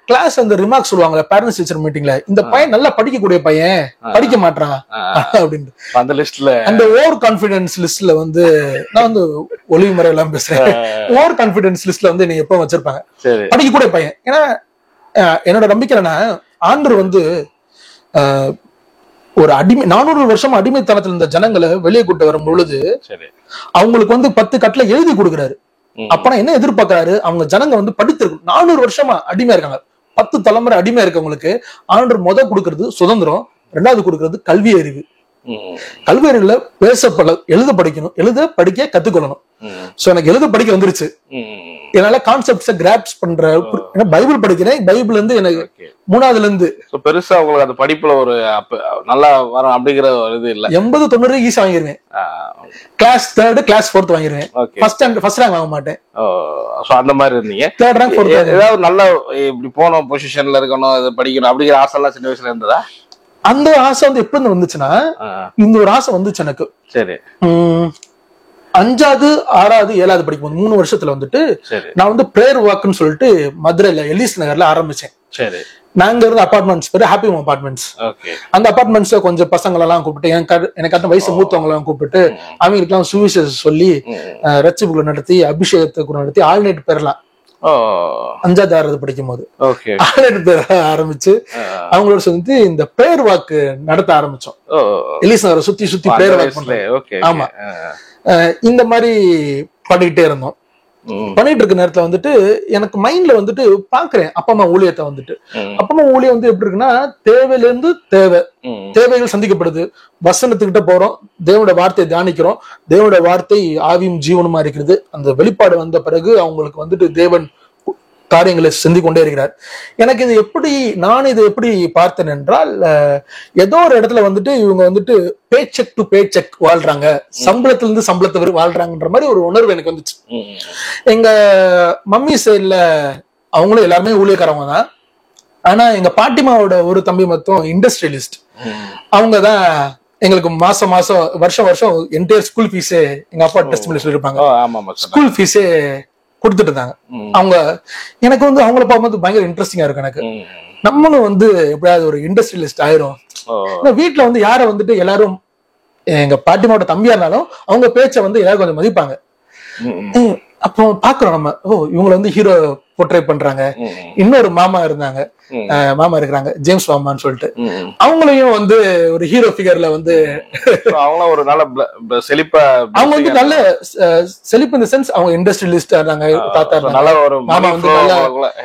கிளாஸ் அந்த ரிமார்க் சொல்லுவாங்கல்ல பேரண்ட்ஸ் டீச்சர் மீட்டிங்ல, இந்த பையன் நல்லா படிக்கக்கூடிய பையன் படிக்க மாட்டான் அப்படின்னு அந்த லிஸ்ட்ல, அந்த ஓவர் கான்பிடன்ஸ் லிஸ்ட்ல நான் ஒளிவு முறை எல்லாம் பேசுறேன். ஓவர் கான்பிடன்ஸ் லிஸ்ட்ல நீங்க எப்ப வச்சிருப்பாங்க படிக்கக்கூடிய பையன். ஏன்னா என்னோட நம்பிக்கை என்னன்னா, ஆண்டவர் ஒரு 400 வருஷம் அடிமைத்தனத்துல இருந்த ஜனங்களை வெளியே கூட்டு வரும் பொழுது அவங்களுக்கு 10 கட்டளை எழுதி கொடுக்குறாரு. அப்பனா என்ன எதிர்பார்க்கிறாரு, அவங்க ஜனங்க படித்திருக்கும். 400 வருஷமா அடிமையா இருக்காங்க, 10 தலைமுறை அடிமையா இருக்கவங்களுக்கு ஆண்டவர் கொடுக்கறது சுதந்திரம், 2வது கொடுக்கறது கல்வி அறிவு. கல்வி அறிவுல எழுத படிக்கணும், எழுத படிக்க கத்துக்கொள்ளணும். சோ எனக்கு எழுத படிக்க வந்துருச்சு. என்னால கான்செப்ட்ஸ கிராப்ஸ் பண்ற, பைபிள் படிக்கிறேன், பைபிள் இருந்து எனக்கு 3வதுல இருந்து பெருசா உங்களுக்கு அந்த படிப்புல ஒரு நல்லா வரும் அப்படிங்கிற ஒரு இது இல்ல. 80-90 ஈஸி வாங்கிருவேன். கிளாஸ் 3rd கிளாஸ் 4th வாங்கிருவேன். ஃபர்ஸ்ட் ரேங்க் வாங்க மாட்டேன். அந்த மாதிரி இருந்தீங்க. 3rd rank 4th. ஏதாவது நல்ல இப்படி போன பொசிஷன்ல இருக்கணும், இது படிக்கணும் அப்படிங்கிற ஆசை எல்லாம் சின்ன வயசுல இருந்ததா? அந்த ஆசை எப்படி வந்துச்சுன்னா, இந்த ஒரு ஆசை வந்துச்சு எனக்கு. சரி, 5வது 6வது 7வது படிக்கும்போது 3 வருஷத்துல நான் பிரேயர் வாக்குன்னு சொல்லிட்டு மதுரையில எலிஸ் நகர்ல ஆரம்பிச்சேன். சரி, நாங்க இருந்த அபார்ட்மெண்ட்ஸ் பேரு ஹாப்பி ஹோம் அபார்ட்மெண்ட்ஸ். அந்த அபார்ட்மெண்ட்ஸ்ல கொஞ்சம் பசங்களை எல்லாம் கூப்பிட்டு, எனக்கு வயசு மூத்தவங்க எல்லாம் கூப்பிட்டு அவங்களுக்கு எல்லாம் சுவிசேஷம் சொல்லி ரட்சிப்புகளை நடத்தி அபிஷேகத்தை கூட நடத்தி ஆல்நைட் பேர்லாம் 5வது 6வது படிக்கும் போது ஆல்நைட் பேர் ஆரம்பிச்சு அவங்களோட சேர்ந்து இந்த பிரேயர் வாக்கு நடத்த ஆரம்பிச்சோம். எலிஸ் நகரை சுத்தி பிரேயர் வாக்கு. ஆமா, இந்த மாதிரி பண்ணிக்கிட்டே இருந்தோம். பண்ணிட்டு இருக்க நேரத்துல எனக்கு மைண்ட்ல பாக்குறேன் அப்பா அம்மா ஊழியத்தை அப்பா அம்மா ஊழியம் எப்படி இருக்குன்னா, தேவையில இருந்து தேவைகள் சந்திக்கப்படுது. வசனத்துக்கிட்ட போறோம், தேவனோட வார்த்தையை தியானிக்கிறோம், தேவனோட வார்த்தை ஆவியும் ஜீவனுமா இருக்கிறது. அந்த வெளிப்பாடு வந்த பிறகு அவங்களுக்கு தேவன் காரியங்களை சிந்தி கொண்டே இருக்கிறார். எனக்கு நான் இது எப்படி பார்த்தேன் என்றால், ஏதோ ஒரு இடத்துல இவங்க pay check to pay check வாழ்றாங்க, சம்பளத்துல இருந்து சம்பளத்தை வாழ்றாங்கன்ற மாதிரி ஒரு உணர்வு எனக்கு வந்துச்சு. எங்க மம்மி சைட்ல அவங்களும் எல்லாருமே ஊழியக்காரவங்க தான். ஆனா எங்க பாட்டிமாவோட ஒரு தம்பி மட்டும் இண்டஸ்ட்ரியலிஸ்ட். அவங்கதான் எங்களுக்கு மாசம் வருஷம் என்டையர் ஸ்கூல் ஃபீஸே எங்க அப்பா டெஸ்ட் பண்ணி சொல்லிருப்பாங்க. ஸ்கூல் ஃபீஸே கொடுத்துட்டு இருந்தாங்க அவங்க. எனக்கு அவங்கள பார்க்கும்போது பயங்கர இன்ட்ரெஸ்டிங்கா இருக்கும். எனக்கு நம்மளும் எப்படியாவது ஒரு இண்டஸ்ட்ரியலிஸ்ட் ஆயிரும். வீட்டுல யார எல்லாரும் எங்க பாட்டிமாவோட தம்பியா இருந்தாலும் அவங்க பேச்ச எல்லாரும் கொஞ்சம் மதிப்பாங்க. அப்போ பாக்குறோம் நம்ம, இவங்க ஹீரோ போர்ட்ரேட் பண்றாங்க. இன்னொரு மாமா இருக்கிறாங்க, ஜேம்ஸ் மாமான்னு சொல்லிட்டு. அவங்களையும் ஒரு ஹீரோ ஃபிகர்ல அவங்க ஒரு நல்ல செழிப்பா, அவங்க நல்ல செழிப்பு இந்த சென்ஸ், அவங்க இண்டஸ்ட்ரியலிஸ்ட் இருந்தாங்க. தாத்தா நல்ல ஒரு மாமா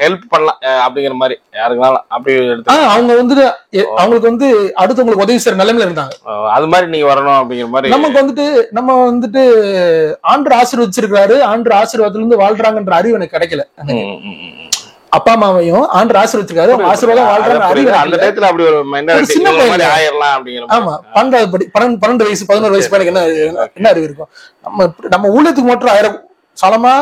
ஹெல்ப் பண்ணலாம் அப்படிங்கிற மாதிரி யாருக்குனாலும் அப்படி அவங்க அவங்களுக்கு அடுத்தவங்களுக்கு உதவி செய்யற நிலைமையில இருந்தாங்க. அது மாதிரி நீங்க வரணும் அப்படிங்கிற மாதிரி நமக்கு நம்ம ஆண்டவர் ஆசீர்வதிச்சிருக்காரு, ஆண்டவர் ஆசீர்வாதத்துல இருந்து வாழ்றாங்கன்ற அறிவு எனக்கு கிடைக்கல. அப்பா அம்மாவையும் ஆண்டவர் ஆசீர்வதிச்சிருக்காரு, ஆசீர்வாதம் வாழ்றாங்க அறிவு அந்த நேரத்துல அப்படி ஒரு சின்ன பையன் ஆயிரலாம் அப்படிங்கிற. ஆமா, 12 வயசு 11 வயசு பையனுக்கு என்ன அறிவு இருக்கும்? நம்ம ஊழியத்துக்கு மட்டும் சாலமா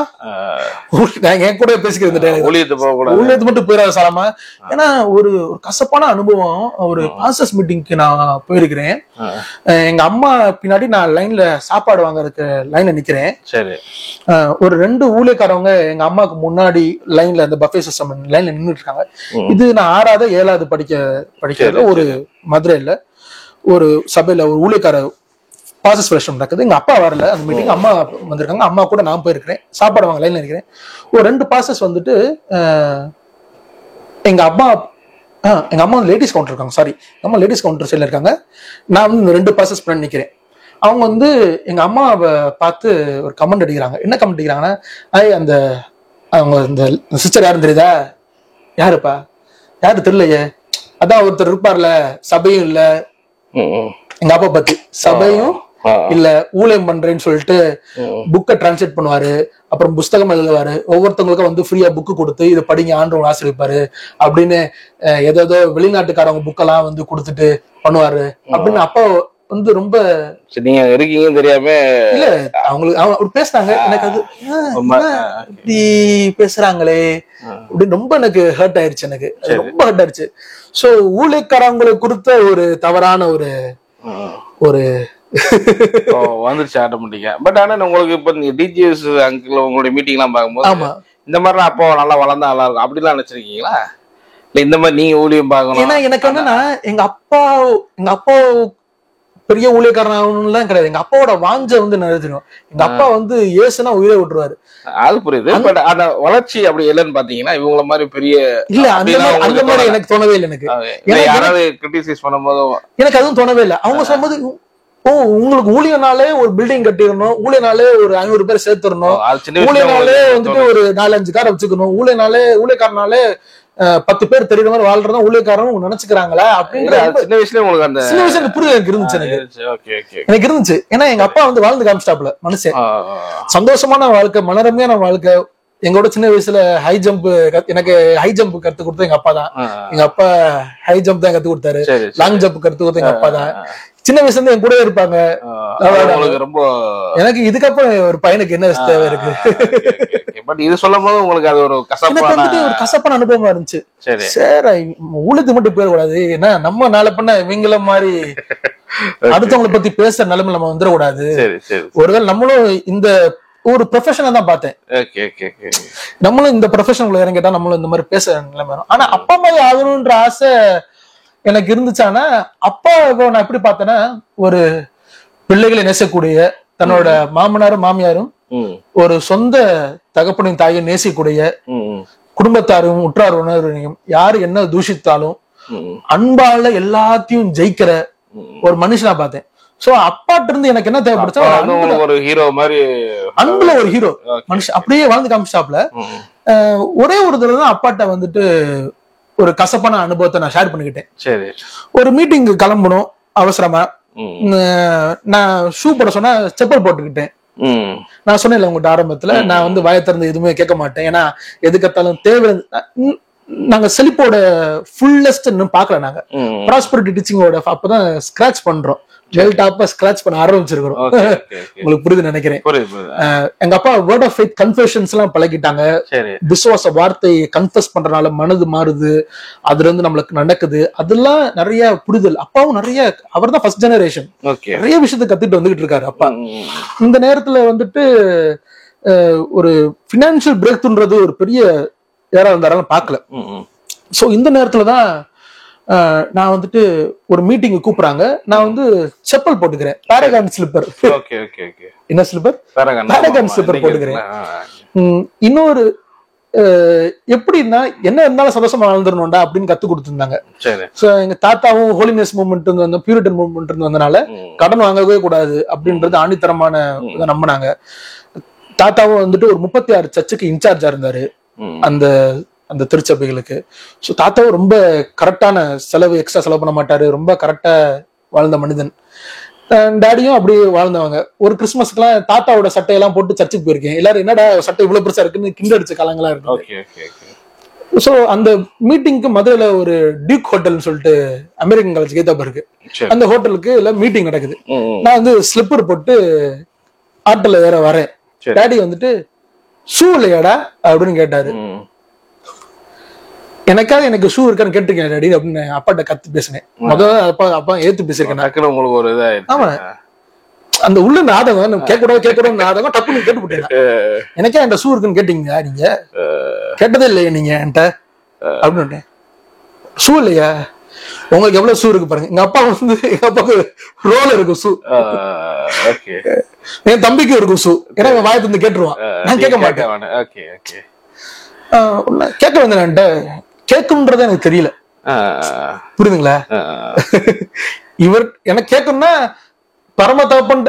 என் கூட பேசிக்கிறேன், ஊழியத்து மட்டும் போயிடாது சாலமா. ஏன்னா ஒரு கசப்பான அனுபவம். ஒரு பாஸ்டர்ஸ் மீட்டிங்க்கு நான் போயிருக்கிறேன். எங்க அம்மா பின்னாடி நான் லைன்ல சாப்பாடு வாங்குறதுக்கு லைன்ல நிக்கிறேன். சரி. ஒரு 2 ஊழியக்காரவங்க எங்க அம்மாவுக்கு முன்னாடி லைன்ல அந்த பஃபே சிஸ்டம் லைன்ல நின்றுட்டு இருக்காங்க. இது நான் 6வது 7வது படிக்கிறதுல ஒரு மதுரையில ஒரு சபையில ஒரு ஊழியக்கார பாசஸ் பிரஷம் நடக்குது. எங்க அப்பா வரல அந்த மீட்டிங், அம்மா வந்திருக்காங்க. அம்மா கூட நான் போயிருக்கிறேன், சாப்பாடு வாங்க லைன்ல இருக்கிறேன். ஒரு 2 பாசஸ் வந்துட்டு எங்க அம்மா லேடிஸ் கவுண்டர் இருக்காங்க, சாரி அம்மா லேடிஸ் கவுண்டர் சைட்ல இருக்காங்க. நான் வந்து 2 பாசஸ் பண்ணி நிக்கிறேன். அவங்க வந்து எங்க அம்மாவை பார்த்து ஒரு கமெண்ட் அடிக்கிறாங்க. என்ன கமெண்ட் அடிக்கிறாங்கன்னா, அந்த அவங்க இந்த சிஸ்டர் யாரும் தெரியுதா? யாருப்பா? யாரு தெரியலையே, அதான் ஒருத்தர் இருப்பார்ல சபையும் இல்ல, எங்க அப்பா பத்தி சபையும் இல்ல ஊழியம் பண்றேன்னு சொல்லிட்டு புக்கை டிரான்ஸ்லேட் பண்ணுவாரு, அப்புறம் புஸ்தகம் எழுதுவாரு, ஒவ்வொருத்தவங்களுக்கும் வந்து ஃப்ரீயா புக்கு கொடுத்து இதை படிங்க ஆண்டவங்க ஆசிரியப்பாரு அப்படின்னு ஏதோ வெளிநாட்டுக்காரவங்க புக்கெல்லாம் வந்து கொடுத்துட்டு பண்ணுவாரு அப்படின்னு அப்பா வந்து ரொம்ப நீங்க இருக்கீங்கன்னு தெரியாம இல்ல அவங்களுக்கு பேசுறாங்க. எனக்கு அது இப்படி பேசுறாங்களே அப்படின்னு ரொம்ப எனக்கு ஹர்ட் ஆயிருச்சு. எனக்கு ரொம்ப ஹர்ட் ஆயிருச்சு. சோ ஊழியக்காரங்களுக்கு கொடுத்த ஒரு தவறான ஒரு வந்துருச்சு ஆட்டோமேட்டிக்கா. பட் ஆனா உங்களுக்கு இப்ப டிஜிஎஸ் அங்கிள் உங்களுடைய மீட்டிங் எல்லாம் பார்க்கும்போது இந்த மாதிரி அப்போ நல்லா வளர்ந்தா நல்லா இருக்கும் அப்படிலாம் நினைச்சிருக்கீங்களா? இல்ல இந்த மாதிரி நீங்க ஊழியம் பார்க்கணும்? ஏன்னா எனக்கு என்னன்னா எங்க அப்பா பெரிய ஊழியக்காரன் கிடையாது. எங்க அப்பாவோட வாஞ்ச வந்து நிறைவேற்றணும். எங்க அப்பா வந்து ஏசுனா உயிரை விட்டுருவாரு. அது புரியுது. பட் அந்த வளர்ச்சி அப்படி இல்லைன்னு பாத்தீங்கன்னா இவங்கள மாதிரி பெரிய இல்ல அந்த மாதிரி எனக்கு தோணவே இல்லை. எனக்கு யாராவது கிரிட்டிசைஸ் பண்ணும்போது எனக்கு அதுவும் தோணவே இல்லை. அவங்க சொல்லும்போது உங்களுக்கு ஊழியனாலே ஒரு பில்டிங் கட்டிடணும், ஊழியனாலே ஒரு 500 பேர் சேர்த்துடணும், ஊழியனாலே வந்துட்டு ஒரு 4-5 காரை வச்சுக்கணும், ஊழியக்காரனாலே 10 பேர் தெரியுற மாதிரி வாழ்றதா ஊழியக்காரன் நினைச்சுக்கிறாங்களா அப்படின்ற சின்ன வயசுல உங்களுக்கு அந்த சின்ன வயசுல புரியுது எனக்கு இருந்துச்சு. எனக்கு இருந்துச்சு. ஏன்னா எங்க அப்பா வந்து வாழ்ந்து காமிச்சிட்டாப்ல மனுஷன். சந்தோஷமான வாழ்க்கை, மனரமையான வாழ்க்கை. எங்களோட சின்ன வயசுல எனக்கு ஹை ஜம்ப் கத்து கொடுத்தது எங்க அப்பா தான். எங்க அப்பா ஹை ஜம்ப் தான் கத்து கொடுத்தாரு, லாங் ஜம்ப் கத்து கொடுத்தது எங்க அப்பா தான். சின்ன வயசுல இருந்து என் கூட இருப்பாங்க. ரொம்ப எனக்கு இதுக்கப்புறம் ஒரு பையனுக்கு என்ன தேவை இருக்கு? பட் இது சொல்லும் போது உங்களுக்கு அது ஒரு கசப்பான அனுபவமா இருந்துச்சு. சரி ஊழியத்துக்கு மட்டும் போயிடக்கூடாது, ஏன்னா நம்ம நாளை பண்ண இவங்கள மாதிரி அடுத்தவங்களை பத்தி பேசுற நிலைமை நம்ம வந்துடக்கூடாது. ஒருவேளை நம்மளும் இந்த ஒரு ப்ரொஃபஷனை தான் பார்த்தேன். நம்மளும் இந்த ப்ரொஃபஷனுக்குள்ள இறங்கிட்டா நம்மளும் இந்த மாதிரி பேச நிலைமை வரும். ஆனா அப்பா மாதிரி ஆகணும்ன்ற ஆசை எனக்கு இருந்துச்சானா, அப்பா நான் எப்படி பார்த்தேன்னா ஒரு பிள்ளைகளை நேசக்கூடிய, தன்னோட மாமனாரும் மாமியாரும் ஒரு சொந்த தகப்பனையும் தாயும் நேசிக்கூடிய, குடும்பத்தாரும் உற்றார் உணர்வையும் யாரு என்ன தூஷித்தாலும் அன்பால எல்லாத்தையும் ஜெயிக்கிற ஒரு மனுஷனா பார்த்தேன். சோ அப்பாட்ட இருந்து எனக்கு என்ன தேவைப்படுச்சா, ஒரு ஹீரோ மாதிரி அன்புல ஒரு ஹீரோ மனுஷன் அப்படியே வாழ்ந்து காமிச்சாப்ல. ஒரே ஒரு தடவை தான் அப்பாட்ட வந்துட்டு ஒரு கசப்பான அனுபவத்தை நான் ஷேர் பண்ணிக்கிட்டேன். சரி. ஒரு மீட்டிங் கிளம்பணும் அவசரமா, நான் ஷூ போட சொன்னா செப்பல் போட்டுக்கிட்டேன். நான் சொன்னேன் உங்ககிட்ட ஆரம்பத்துல, நான் வந்து வாயை திறந்து எதுவுமே கேட்க மாட்டேன். ஏன்னா எதுக்கத்தாலும் தேவை. நாங்க செழிப்போட ஃபுல்லஸ்ட் இன்னும் பாக்கல. நாங்க ப்ராஸ்பரிட்டி டீச்சிங்கோட அப்பதான் ஸ்கிராச் பண்றோம், வெல் டாப்பா ஸ்கிராச் பண்ண ஆரம்பிச்சிருக்கிறோம். உங்களுக்கு புரியுது நினைக்கிறேன். எங்க அப்பா வேர்ட் ஆஃப் ஃபெய்த் கன்ஃபெஷன்ஸ் எல்லாம் பழகிட்டாங்க. விசுவாச வார்த்தை கன்ஃபெஸ் பண்றதுனால மனது மாறுது, அதுல இருந்து நம்மளுக்கு நடக்குது, அதெல்லாம் நிறைய புரிதல். அப்பாவும் நிறைய, அவர் தான் ஃபர்ஸ்ட் ஜெனரேஷன், நிறைய விஷயத்தை கத்துட்டு வந்துகிட்டு இருக்காரு அப்பா. இந்த நேரத்துல வந்துட்டு ஒரு பினான்சியல் பிரேக் த்ரூன்றது ஒரு பெரிய யாராவது இருந்தாலும் பார்க்கல. சோ இந்த நேரத்துலதான் நான் வந்துட்டு ஒரு மீட்டிங் கூப்பிடுறாங்க. நான் வந்து செப்பல் போட்டுக்கிறேன், பாரகான் ஸ்லிப்பர். என்ன ஸ்லிப்பர்? பாரகான் ஸ்லிப்பர் போட்டுக்கிறேன். இன்னொரு எப்படின்னா என்ன இருந்தாலும் சந்தோஷமா வாழ்ந்துடணும்டா அப்படின்னு கத்து கொடுத்துருந்தாங்க. சோ எங்க தாத்தாவும் ஹோலினஸ் மூவ்மெண்ட் இருந்து பியூரிட்டன் மூவ்மெண்ட் இருந்து வந்தனால கடன் வாங்கவே கூடாது அப்படின்றது ஆணித்தரமான இதை நம்பினாங்க. தாத்தாவும் வந்துட்டு ஒரு 36 சர்ச்சுக்கு இன்சார்ஜா இருந்தாரு அந்த அந்த திருச்சபைகளுக்கு. ஸோ தாத்தாவும் ரொம்ப கரெக்டான செலவு, எக்ஸ்ட்ரா செலவு பண்ண மாட்டாரு, ரொம்ப கரெக்டா வாழ்ந்த மனிதன். டாடியும் அப்படி வாழ்ந்தவங்க. ஒரு கிறிஸ்துமஸ்க்குலாம் தாத்தாவோட சட்டையெல்லாம் போட்டு சர்ச்சுக்கு போயிருக்கேன். எல்லாரும் என்னடா சட்டை இவ்வளவு பெருசா இருக்குன்னு கிண்டடிச்ச காலங்களா இருக்கு. ஸோ அந்த மீட்டிங்க்கு மதுரையில ஒரு டியூக் ஹோட்டல்னு சொல்லிட்டு அமெரிக்கன் காலேஜ் கேத்தாப்ப இருக்கு, அந்த ஹோட்டலுக்கு எல்லாம் மீட்டிங் நடக்குது. நான் வந்து ஸ்லிப்பர் போட்டு ஆட்டோல வேற வரேன். டாடி வந்துட்டு ஷூ இல்லையாடா அப்படின்னு கேட்டாரு. எனக்காக எனக்கு ஷூ இருக்கான்னு கேட்டிருக்கேன் டாடி அப்படின்னு அப்பாட்ட கத்து பேசினேன். முதல்ல அப்பா ஏத்து பேசிருக்கேன். உங்களுக்கு ஒரு இதா ஆமா, அந்த உள்ள நாடகம் கேட்கக்கூடாது நாடகம் டப்புன்னு கேட்டு போட்டேன். எனக்கே அந்த ஷூ இருக்குன்னு கேட்டீங்க, நீங்க கேட்டதே இல்லையா நீங்க என்கிட்ட அப்படின்னு. ஷூ இல்லையா, உங்களுக்கு எவ்வளவு ஷூ இருக்கு பாருங்க. எங்க அப்பா வந்து எங்க அப்பாவுக்கு ரோல் இருக்கும் ஷூ, என் தம்பிக்கு இருக்கும் ஷூ. ஏன்னா வாயை வந்து கேட்டுருவான், நான் கேட்க மாட்டேன். கேட்க வந்தேன் என்கிட்ட, கேட்கணும்ன்றது எனக்கு தெரியல. புரியுதுங்களா? இவர் எனக்கு கேட்கணும்னா பரம தகப்பன்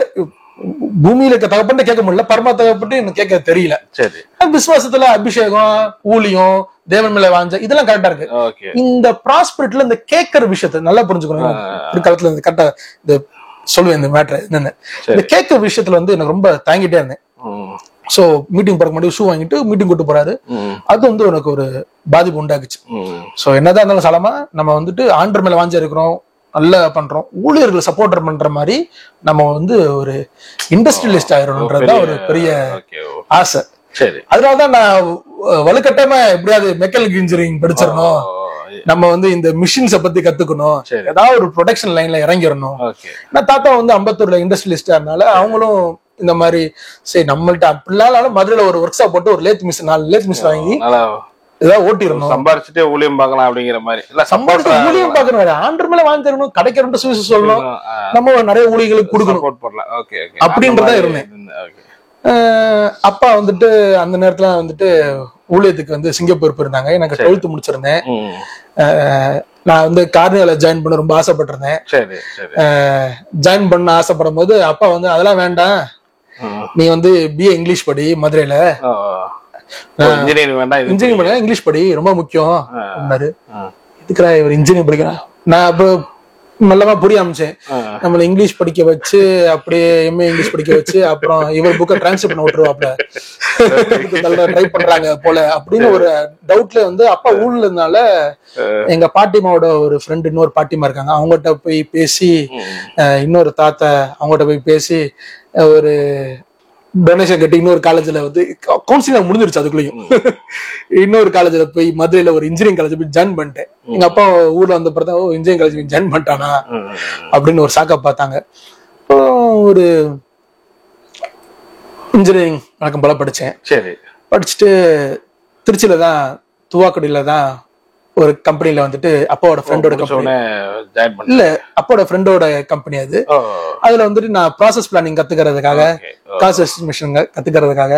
பூமியில இருக்க தகப்பன் கேட்க முடியல, பரம தகப்பன் எனக்கு கேட்க தெரியல. சரி, விசுவாசத்துல அபிஷேகம், ஊழியம், தேவன் மேல வாஞ்ச இதெல்லாம் கரெக்டா இருக்கு. இந்த ப்ராஸ்பெரிட்டில இந்த கேட்கற விஷயத்த நல்லா புரிஞ்சுக்கணும். பிற்காலத்துல இந்த கரெக்டா இந்த சொல்லுவேன் இந்த மேட்டர் என்னன்னு. இந்த கேட்கற விஷயத்துல வந்து எனக்கு ரொம்ப தாங்கிட்டே இருந்தேன். சோ மீட்டிங் போறதுக்கு முன்னாடி ஷூ வாங்கிட்டு மீட்டிங் கூட்டு போறாரு. அது வந்து எனக்கு ஒரு பாதிப்பு உண்டாக்குச்சு. சோ என்னதான் இருந்தாலும் சாலமா நம்ம வந்துட்டு ஆண்டர் மேல வாஞ்ச இருக்கிறோம், நல்லா பண்றோம், ஊழியர்களை சப்போர்ட் பண்ற மாதிரி நம்ம வந்து ஒரு இண்டஸ்ட்ரியலிஸ்ட் ஆயிரணும்ன்றதுதான் ஒரு பெரிய ஆசை. அதனாலதான் நான் வலுக்கட்டாயமா எப்படியாவது மெக்கானிக்கல் இன்ஜினியரிங் படிச்சிடணும், நம்ம வந்து இந்த மிஷின்ஸ பத்தி கத்துக்கணும், ஏதாவது ஒரு ப்ரொடக்ஷன் லைன்ல இறங்கிடணும். நான் தாத்தா வந்து அம்பத்தூர்ல இண்டஸ்ட்ரியலிஸ்டா இருந்தால அவங்களும் இந்த மாதிரி சரி நம்மள்ட்ட அப்படிலாம் மதுரையில ஒரு ஒர்க் ஷாப் போட்டு ஒரு லேத் மிஷின் 4 லேத் மிஷின் வாங்கி ஏதாவது ஓட்டிடணும், சம்பாரிச்சுட்டே ஊழியம் பார்க்கலாம் அப்படிங்கிற மாதிரி. இல்ல சம்பாரிச்சு ஊழியம் பார்க்கணும், ஆண்டர் மேல வாங்கி தரணும், கிடைக்கிறோம் சுவிசேஷம் சொல்லணும், நம்ம நிறைய ஊழியர்களுக்கு கொடுக்கணும் அப்படின்றதா இருந்தேன். அப்பா வந்துட்டு அந்த நேரத்துல வந்துட்டு ஊழியத்துக்கு வந்து சிங்கப்பூர் போயிருந்தாங்க. எனக்கு 12th முடிச்சிருந்தேன். நான் வந்து கார்னியால ஜாயின் பண்ண ரொம்ப ஆசைப்பட்டிருந்தேன். ஜாயின் பண்ண ஆசைப்படும் போது அப்பா வந்து அதெல்லாம் வேண்டாம், நீ வந்து BA இங்கிலீஷ் படி மதுரையில, இன்ஜினியரிங் பண்ண இங்கிலீஷ் படி ரொம்ப முக்கியம் அப்படின்னாரு. இதுக்குறா இவர் இன்ஜினியரிங் படிக்கிறான். நான் அப்ப நல்லமா புரிய ஆரம்பிச்சேன். நம்மள இங்கிலீஷ் படிக்க வச்சு அப்படியே MA இங்கிலீஷ் படிக்க வச்சு அப்புறம் இவர் புக்கை டிரான்ஸ்லேட் பண்ண விட்டுருவாப்ல, நல்லா ட்ரை பண்றாங்க போல அப்படின்னு ஒரு டவுட்ல வந்து அப்பா ஊர்ல இருந்தால எங்க பாட்டிமாவோட ஒரு ஃப்ரெண்ட் இன்னொரு பாட்டிமா இருக்காங்க, அவங்ககிட்ட போய் பேசி, இன்னொரு தாத்தா அவங்ககிட்ட போய் பேசி ஒரு டொனேஷன் கட்டி இன்னொரு காலேஜ்ல வந்து கவுன்சிலிங் முடிஞ்சிருச்சு. அதுக்குள்ளயும் இன்னொரு காலேஜ்ல போய் மதுரையில ஒரு இன்ஜினியரிங் காலேஜ் போய் ஜாயின் பண்ணிட்டேன். எங்க அப்பா ஊர்ல வந்த பிறகு இன்ஜினியரிங் காலேஜ் ஜாயின் பண்ணிட்டானா அப்படின்னு ஒரு சாக்கா பார்த்தாங்க. ஒரு இன்ஜினியரிங் வழக்கம் போல படிச்சேன். சரி, படிச்சுட்டு திருச்சியில தான் துவாக்குடியில தான் ஒரு கம்பெனில வந்துட்டு அப்பாவோட ஃப்ரெண்டோட கம்பெனி, இல்ல அப்பாவோட ஃப்ரெண்டோட கம்பெனி அது. அதுல வந்துட்டு நான் ப்ராசஸ் பிளானிங் கத்துக்கிறதுக்காக, காஸ்ட் எஸ்டிமேஷன் கத்துக்கிறதுக்காக,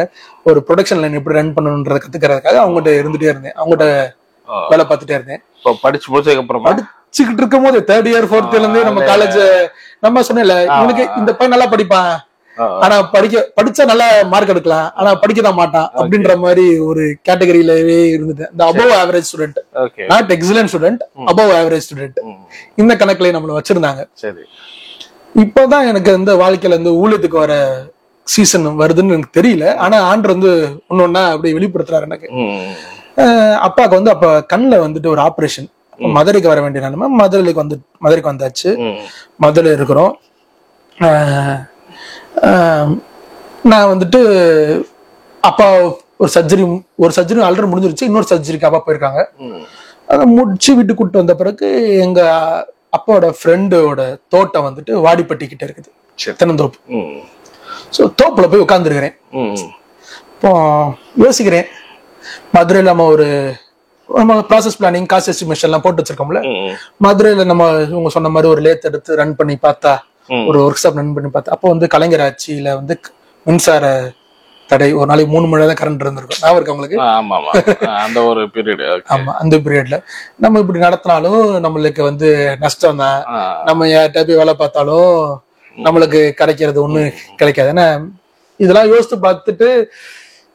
ஒரு ப்ரொடக்ஷன் லைன் எப்படி ரன் பண்ணணும்ன்றத கத்துக்கிறதுக்காக அவங்ககிட்ட இருந்துட்டே இருந்தேன், அவங்ககிட்ட வேலை பார்த்துட்டே இருந்தேன். படிச்சு முடிச்சதுக்கு அப்புறம் படிச்சுக்கிட்டு இருக்கும் போது 3rd year 4th year இருந்தே நம்ம காலேஜ் நம்ம சொன்னேன்ல, இவனுக்கு இந்த பையன் நல்லா படிப்பான், ஆனா படிச்சா நல்லா மார்க் எடுக்கலாம், ஆனா படிக்கதான் மாட்டான் அப்படின்ற மாதிரி ஒரு கேட்டகரியிலவே இருந்துட்டேன். இந்த above average student, not excellent student, above average student, இந்த கணக்குல நம்மள வச்சிருந்தாங்க. சரி, இப்பதான் எனக்கு இந்த வாழ்க்கையில இந்த ஊழியத்துக்கு வர சீசன் வருதுன்னு எனக்கு தெரியல. ஆனா ஆண்டர் வந்து ஒன்னொன்னா அப்படி வெளிப்படுத்துறாரு எனக்கு. அப்பாவுக்கு வந்து அப்ப கண்ணுல வந்துட்டு ஒரு ஆபரேஷன், மதுரைக்கு வர வேண்டிய நிலைமை. மதுரைக்கு வந்தாச்சு, மதுரையில இருக்கிறோம். நான் வந்துட்டு அப்பா ஒரு சர்ஜரி ஆல்ரெடி முடிஞ்சிருச்சு, இன்னொரு சர்ஜரிக்கு அப்பா போயிருக்காங்க. அதை முடிச்சு வீட்டுக்கு கூப்பிட்டு வந்த பிறகு எங்க அப்பாவோட ஃப்ரெண்டோட தோட்டம் வந்துட்டு வாடிப்பட்டி கிட்ட இருக்குது, தென்னந்தோப்பு. ஸோ தோப்புல போய் உட்காந்துருக்கிறேன். இப்போ யோசிக்கிறேன், மதுரையில நம்ம ப்ராசஸ் பிளானிங், காஸ்ட் எஸ்டிமேஷன் எல்லாம் போட்டு வச்சிருக்கோம்ல, மதுரையில நம்ம இவங்க சொன்ன மாதிரி ஒரு லேத் எடுத்து ரன் பண்ணி பார்த்தா, ஒரு ஒர்க் ஷாப் ரன் பண்ணி பார்த்தா, அப்போ வந்து கலைஞர் ஆட்சியில வந்து மின்சார தடை, ஒரு நாளைக்கு 3 மணி நேரம் கரண்ட் இருந்திருக்கும். நான் இருக்கு அவங்களுக்கு. ஆமா, அந்த பீரியட்ல நம்ம இப்படி நடத்தினாலும் நம்மளுக்கு வந்து நஷ்டம் தான். நம்ம யார்கிட்ட போய் வேலை பார்த்தாலும் நம்மளுக்கு கிடைக்கிறது ஒண்ணு கிடைக்காது. ஏன்னா இதெல்லாம் யோசித்து பார்த்துட்டு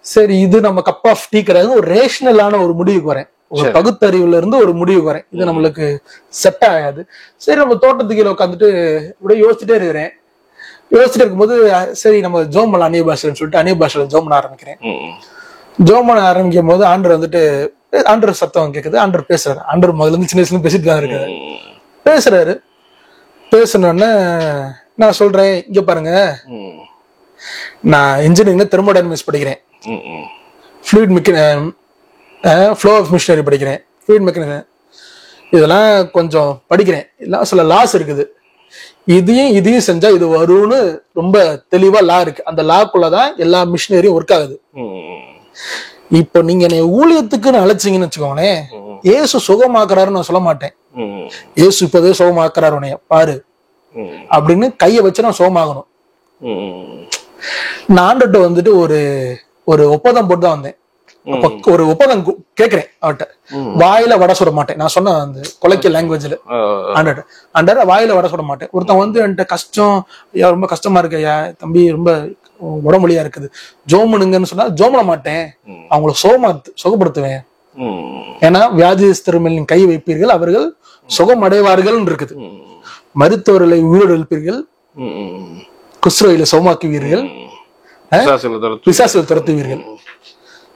சரி இது நம்ம கப் ஆஃப் டீ கிடையாது, ஒரு ரேஷனலான ஒரு முடிவுக்கு வரேன், ஒரு பகுத்தறிவுல இருந்து ஒரு முடிவுக்கு வரேன், இது நம்மளுக்கு செட் ஆகாது. சரி நம்ம தோட்டத்துக்கு உட்காந்துட்டு இப்படியே யோசிச்சுட்டே இருக்கிறேன். யோசிச்சுட்டு இருக்கும்போது சரி நம்ம ஜோம் பண்ணலாம் அந்நிய பாஷைன்னு சொல்லிட்டு அந்நிய பாஷையில ஜோம் பண்ண ஆரம்பிக்கிறேன். ஜோம் பண்ண ஆரம்பிக்கும் போது ஆண்டர் வந்துட்டு ஆண்டர் சத்தம் கேட்குது, ஆண்டர் பேசுறாரு. ஆண்டர் முதல்ல இருந்து சின்ன வயசுல பேசிட்டு தான் இருக்காரு. பேசுறாரு. பேசணுன்னு நான் சொல்றேன், இங்க பாருங்க, நான் இன்ஜினியரிங்ல தெர்மோடைனமிக்ஸ் படிக்கிறேன். ஃப்ளூயிட் ஃப்ளோ ஆஃப் மிஷினரி படிக்கிறேன், ஃப்ளூயிட் மெக்கானிசம் இதெல்லாம் கொஞ்சம் படிக்கிறேன். எல்லாம் சில லாஸ் இருக்குது, இதையும் செஞ்சா இது வரும்னு ரொம்ப தெளிவா லா இருக்கு. அந்த லாக்குள்ளதான் எல்லா மிஷினரியும் ஒர்க் ஆகுது. இப்போ நீங்க என்னை ஊழியத்துக்குன்னு அழைச்சிங்கன்னு வச்சுக்கோங்களேன், ஏசு சுகமாக்குறாருன்னு நான் சொல்ல மாட்டேன். ஏசு இப்போதே சுகமாக்குறாரு உனைய பாரு அப்படின்னு கையை வச்சு நான் சுகமாகணும். நான் ஆண்டுகிட்ட வந்துட்டு ஒரு ஒப்பந்தம் போட்டு தான் வந்தேன். ஒரு ஒப்பந்தம் கேக்குறேன் அவட்ட, வாயில வடை சுட மாட்டேன். நான் சொன்ன அந்த கொலைக்க லாங்குவேஜ்ல ஆண்டர் வாயில வடை சுட மாட்டேன். ஒருத்தன் வந்து என்கிட்ட கஷ்டம், ரொம்ப கஷ்டமா இருக்கு ஐயா தம்பி, ரொம்ப உடம்புலியா இருக்குது, ஜோமனுங்கன்னு சொன்னா ஜோமன மாட்டேன், அவங்கள சுகப்படுத்துவேன். ஏன்னா வியாதிஸ்தர் மேல் கை வைப்பீர்கள் அவர்கள் சுகம் அடைவார்கள் இருக்குது, மருத்துவர்களை உயிரோடு எழுப்பீர்கள், குஸ்ரோயில சுகமாக்குவீர்கள், பிசாசுகள் துரத்துவீர்கள்,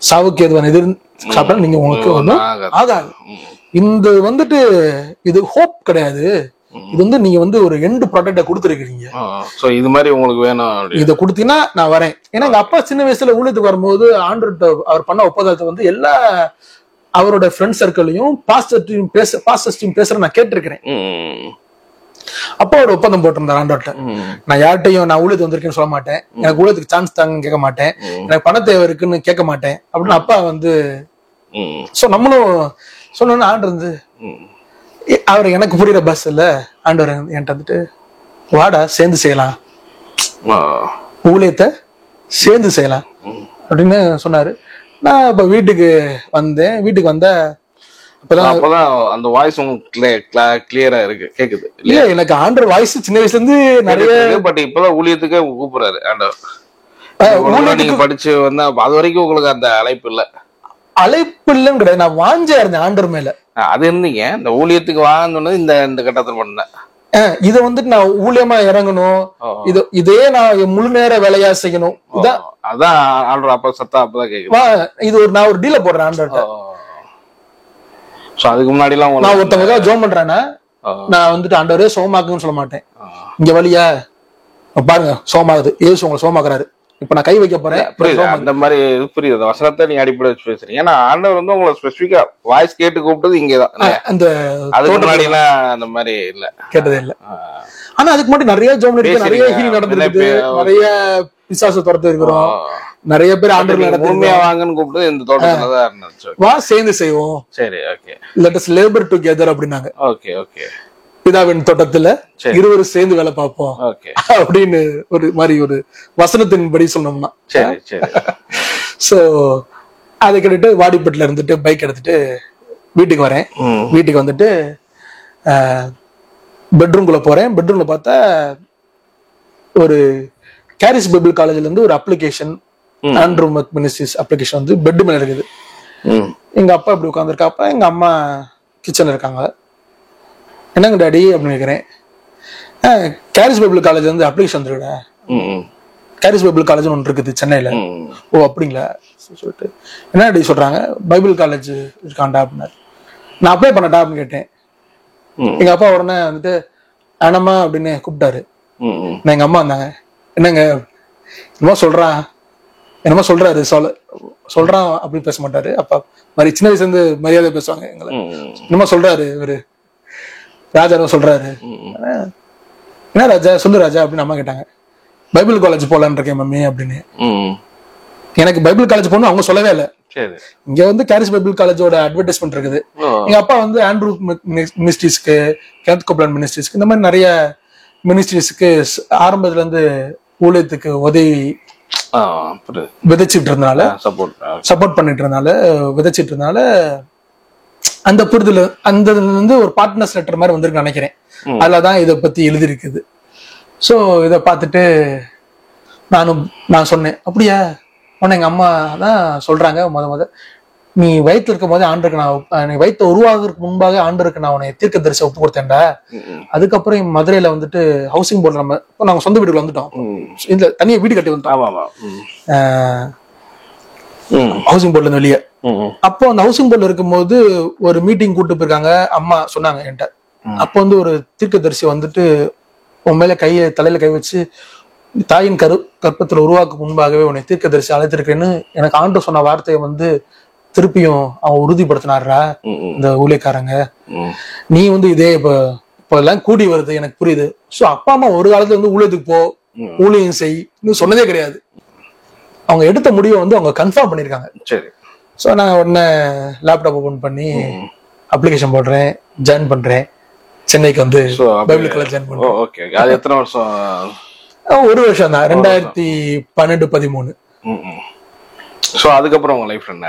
சாவுக்கு எதுவான எதிர் சாப்பிட்டா நீங்க உங்களுக்கு ஒன்றும் ஆகாது. இந்த வந்துட்டு இது ஹோப் கிடையாது, இது வந்து நீங்க வந்து ஒரு எண்டு ப்ராடக்ட கொடுத்துருக்கீங்க. இது மாதிரி உங்களுக்கு வேணும், இதை கொடுத்தீங்கன்னா நான் வரேன். ஏன்னா எங்க அப்பா சின்ன வயசுல ஊழியத்துக்கு வரும்போது ஆண்டர்கிட்ட அவர் பண்ண ஒப்பந்தத்தை வந்து எல்லா அவரோட ஃப்ரெண்ட் சர்க்கிளையும் பாஸ்டர்ஸ்டையும் பேசுற நான் கேட்டிருக்கிறேன். அப்போ ஒரு ஒப்பந்தம் போட்டிருந்தார் ஆண்டோட்ட, நான் யார்கிட்டையும் நான் ஊழியத்துக்கு வந்திருக்கேன்னு சொல்ல மாட்டேன், எனக்கு ஊழியத்துக்கு சான்ஸ் தாங்கன்னு கேட்க மாட்டேன், எனக்கு பண தேவை இருக்குன்னு கேட்க மாட்டேன் அப்படின்னு அப்பா வந்து. சோ நம்மளும் சொன்னோன்னு ஆண்டு இருந்து அவர் எனக்கு புரியுற பஸ் இல்ல, ஆண்டவர் என்கிட்ட வந்துட்டு வாடா சேர்ந்து செய்யலாம், ஊழியத்தை சேர்ந்து செய்யலாம் அப்படின்னு சொன்னாரு. நான் இப்ப வீட்டுக்கு வந்தேன். வீட்டுக்கு வந்த அப்பதான் அந்த வாய்ஸ் கிளியரா இருக்கு, கேக்குது இல்லையா? எனக்கு ஆண்டர் வாய்ஸ் சின்ன வயசுல இருந்து நிறைய, பட் இப்பதான் ஊழியத்துக்கே கூப்பிடுறாரு ஆண்டவர். நீங்க படிச்சு வந்தா அது வரைக்கும் உங்களுக்கு அந்த அழைப்பு இல்ல? அழைப்பு இல்லன்னு கிடையாது, நான் வாஞ்சா இருந்தேன் ஆண்டர் மேல. அது இருந்தீங்க, இந்த ஊழியத்துக்கு வாங்கன்னு இந்த கட்டத்துல பண்ணேன். இத வந்துட்டு நான் ஊழியமா இறங்கணும், இதே நான் முழு நேர வேலையா செய்யணும், அதான் ஆண்டர் அப்ப சத்தா அப்பதான் கேக்குது. இது நான் ஒரு டீல போடுறேன் ஆண்டர்ட்ட. அதுக்கு முன்னாடி எல்லாம் நான் ஒருத்தவங்க ஜோம் பண்றேன்னா நான் வந்துட்டு ஆண்டவரே சோமாக்குன்னு சொல்ல மாட்டேன். இங்க வழியா பாருங்க சோமாகுது, ஏசு உங்களை சோமாக்குறாரு, இப்ப நான் கை வைக்க போறேன். அந்த மாதிரி புரியுது, வசனத்தை நீங்க அடிப்படை வச்சு பேசுறீங்க. ஏன்னா ஆண்டவர் வந்து உங்களை ஸ்பெசிபிக்கா வாய்ஸ் கேட்டு கூப்பிட்டது இங்கதான். அந்த அதுக்கு முன்னாடி எல்லாம் அந்த மாதிரி இல்ல, கேட்டதே இல்ல. ஆனா அதுக்கு முன்னாடி நிறைய ஜோம் இருக்கு, நிறைய ஹீலிங் நடந்திருக்கு, நிறைய பிசாசு துரத்து இருக்கிறோம், நிறைய பேர் ஆண்டவர் உண்மையா வாங்கன்னு கூப்பிட்டு இந்த தோட்டத்துலதான் இருந்துச்சு. வா சேர்ந்து செய்வோம், சரி okay, let us labour together அப்படின்னாங்க. ஓகே ஓகே, பிதாவின் தோட்டத்துல இருவரும் சேர்ந்து வேலை பார்ப்போம் அப்படின்னு ஒரு மாதிரி ஒரு வசனத்தின் படி சொன்னோம்னா. சரி சரி. சோ அதை கேட்டுட்டு வாடிப்பட்டில இருந்துட்டு பைக் எடுத்துட்டு வீட்டுக்கு வரேன். வீட்டுக்கு வந்துட்டு பெட்ரூம்குள்ள போறேன். பெட்ரூம்ல பார்த்தா ஒரு கேரிஸ் பைபிள் காலேஜ்ல இருந்து ஒரு அப்ளிகேஷன், ஆண்ட்ரூ மினிஸ்ட்ரிஸ் அப்ளிகேஷன் வந்து பெட் மேல இருக்குது. எங்க அப்பா இப்படி உட்காந்துருக்காப்ப, எங்க அம்மா கிச்சன்ல இருக்காங்க. என்னங்க டாடி அப்படின்னு கேட்கிறேன். கேரிஸ் பைபிள் காலேஜ் வந்து அப்ளிகேஷன் வந்துருக்கா, கேரிஸ் பைபிள் காலேஜ் ஒன்று இருக்குது சென்னையில. ஓ அப்படிங்களா சொல்லிட்டு, என்ன டாடி சொல்றாங்க, பைபிள் காலேஜ் இருக்காண்டா அப்படின்னாரு. நான் அப்ளை பண்ணட்டா அப்படின்னு கேட்டேன். எங்க அப்பா உடனே வந்துட்டு அனம்மா அப்படின்னு கூப்பிட்டாரு. நான் எங்க அம்மா வந்தாங்க. என்னங்க என்னமோ சொல்றாரு சொல்றான் அப்படின்னு பேச மாட்டாரு அப்பா. மாதிரி சின்ன வயசுல இருந்து மரியாதை பேசுவாங்க எங்களை. என்னமோ சொல்றாரு இவரு ராஜா, சொல்றாரு. என்ன ராஜா, சொல்லு ராஜா அப்படின்னு அம்மா கேட்டாங்க. பைபிள் காலேஜ் போலான்னு இருக்கேன் மம்மி அப்படின்னு. எனக்கு பைபிள் காலேஜ் போகணும் அவங்க சொல்லவே இல்லை. இங்க வந்து கேரிஸ் பைபிள் காலேஜோட அட்வர்டைஸ்மெண்ட் இருக்குது. எங்க அப்பா வந்து ஆண்ட்ரூ மினிஸ்ட்ரிஸ்க்கு, கேத் கோப்லாண்ட் மினிஸ்ட்ரிஸ்க்கு, இந்த மாதிரி நிறைய மினிஸ்ட்ரிஸ்க்கு ஆரம்பத்துல இருந்து ஊழியத்துக்கு உதவி விதைச்சிட்டு இருந்தனால, சப்போர்ட் பண்ணிட்டு இருந்தனால, விதைச்சிட்டு இருந்தனால அந்த புரிதல் அந்த வந்து ஒரு பார்ட்னர்ஸ் லெட்டர் மாதிரி வந்திருக்கு நினைக்கிறேன். அதுலதான் இதை பத்தி எழுதி இருக்குது. ஸோ இதை பார்த்துட்டு நான் சொன்னேன், அப்படியா உன்னை எங்க அம்மா தான் சொல்றாங்க, நீ வயிற்றுல இருக்கும் போதே ஆண்டருக்கு நான் வயிற்று உருவாகிறதுக்கு முன்பாக ஆண்டருக்கு நான் உன்னை தீர்க்க தரிசனம் ஒப்பு கொடுத்தேன்டா. அதுக்கப்புறம் மதுரையில வந்துட்டு ஹவுசிங் போர்டு நம்ம இப்போ நாங்க சொந்த வீட்டுக்கு வந்துட்டோம், இந்த தனியா வீடு கட்டி வந்துட்டோம் ஹவுசிங் போர்ட்ல இருந்து வெளியே. அப்போ அந்த ஹவுசிங் போர்ட்ல இருக்கும்போது ஒரு மீட்டிங் கூட்டு போயிருக்காங்க. அம்மா சொன்னாங்க என்கிட்ட, அப்போ வந்து ஒரு தீர்க்க தரிசி வந்துட்டு உன் மேல தலையில கை வச்சு தாயின் கற்பத்தில் உருவாக்கு முன்பாகவே உன்னை தீர்க்கதரிசி அழைத்திருக்கேன்னு எனக்கு ஆண்டு சொன்ன வார்த்தையை வந்து திருப்பியும் அவன் உறுதிப்படுத்தினாரா இந்த ஊழியக்காரங்க. நீ வந்து இதே இப்ப எல்லாம் கூடி வருது எனக்கு புரியுது. சோ அப்பா அம்மா ஒரு காலத்துல வந்து ஊழியத்துக்கு போ, ஊழியம் செய் சொன்னதே கிடையாது. அவங்க எடுத்த முடிவை வந்து அவங்க கன்ஃபார்ம் பண்ணிருக்காங்க. சரி. சோ நான் உடனே லேப்டாப் ஓபன் பண்ணி அப்ளிகேஷன் போடுறேன், ஜாயின் பண்றேன். சென்னைக்கு வந்து பைபிள் காலேஜ் ஜாயின் பண்றேன். ஓகே. அது எத்தனை வருஷம்? ஒரு வருஷம் தான், 2012-13. சோ அதுக்கப்புறம் உங்க லைஃப்ல என்ன?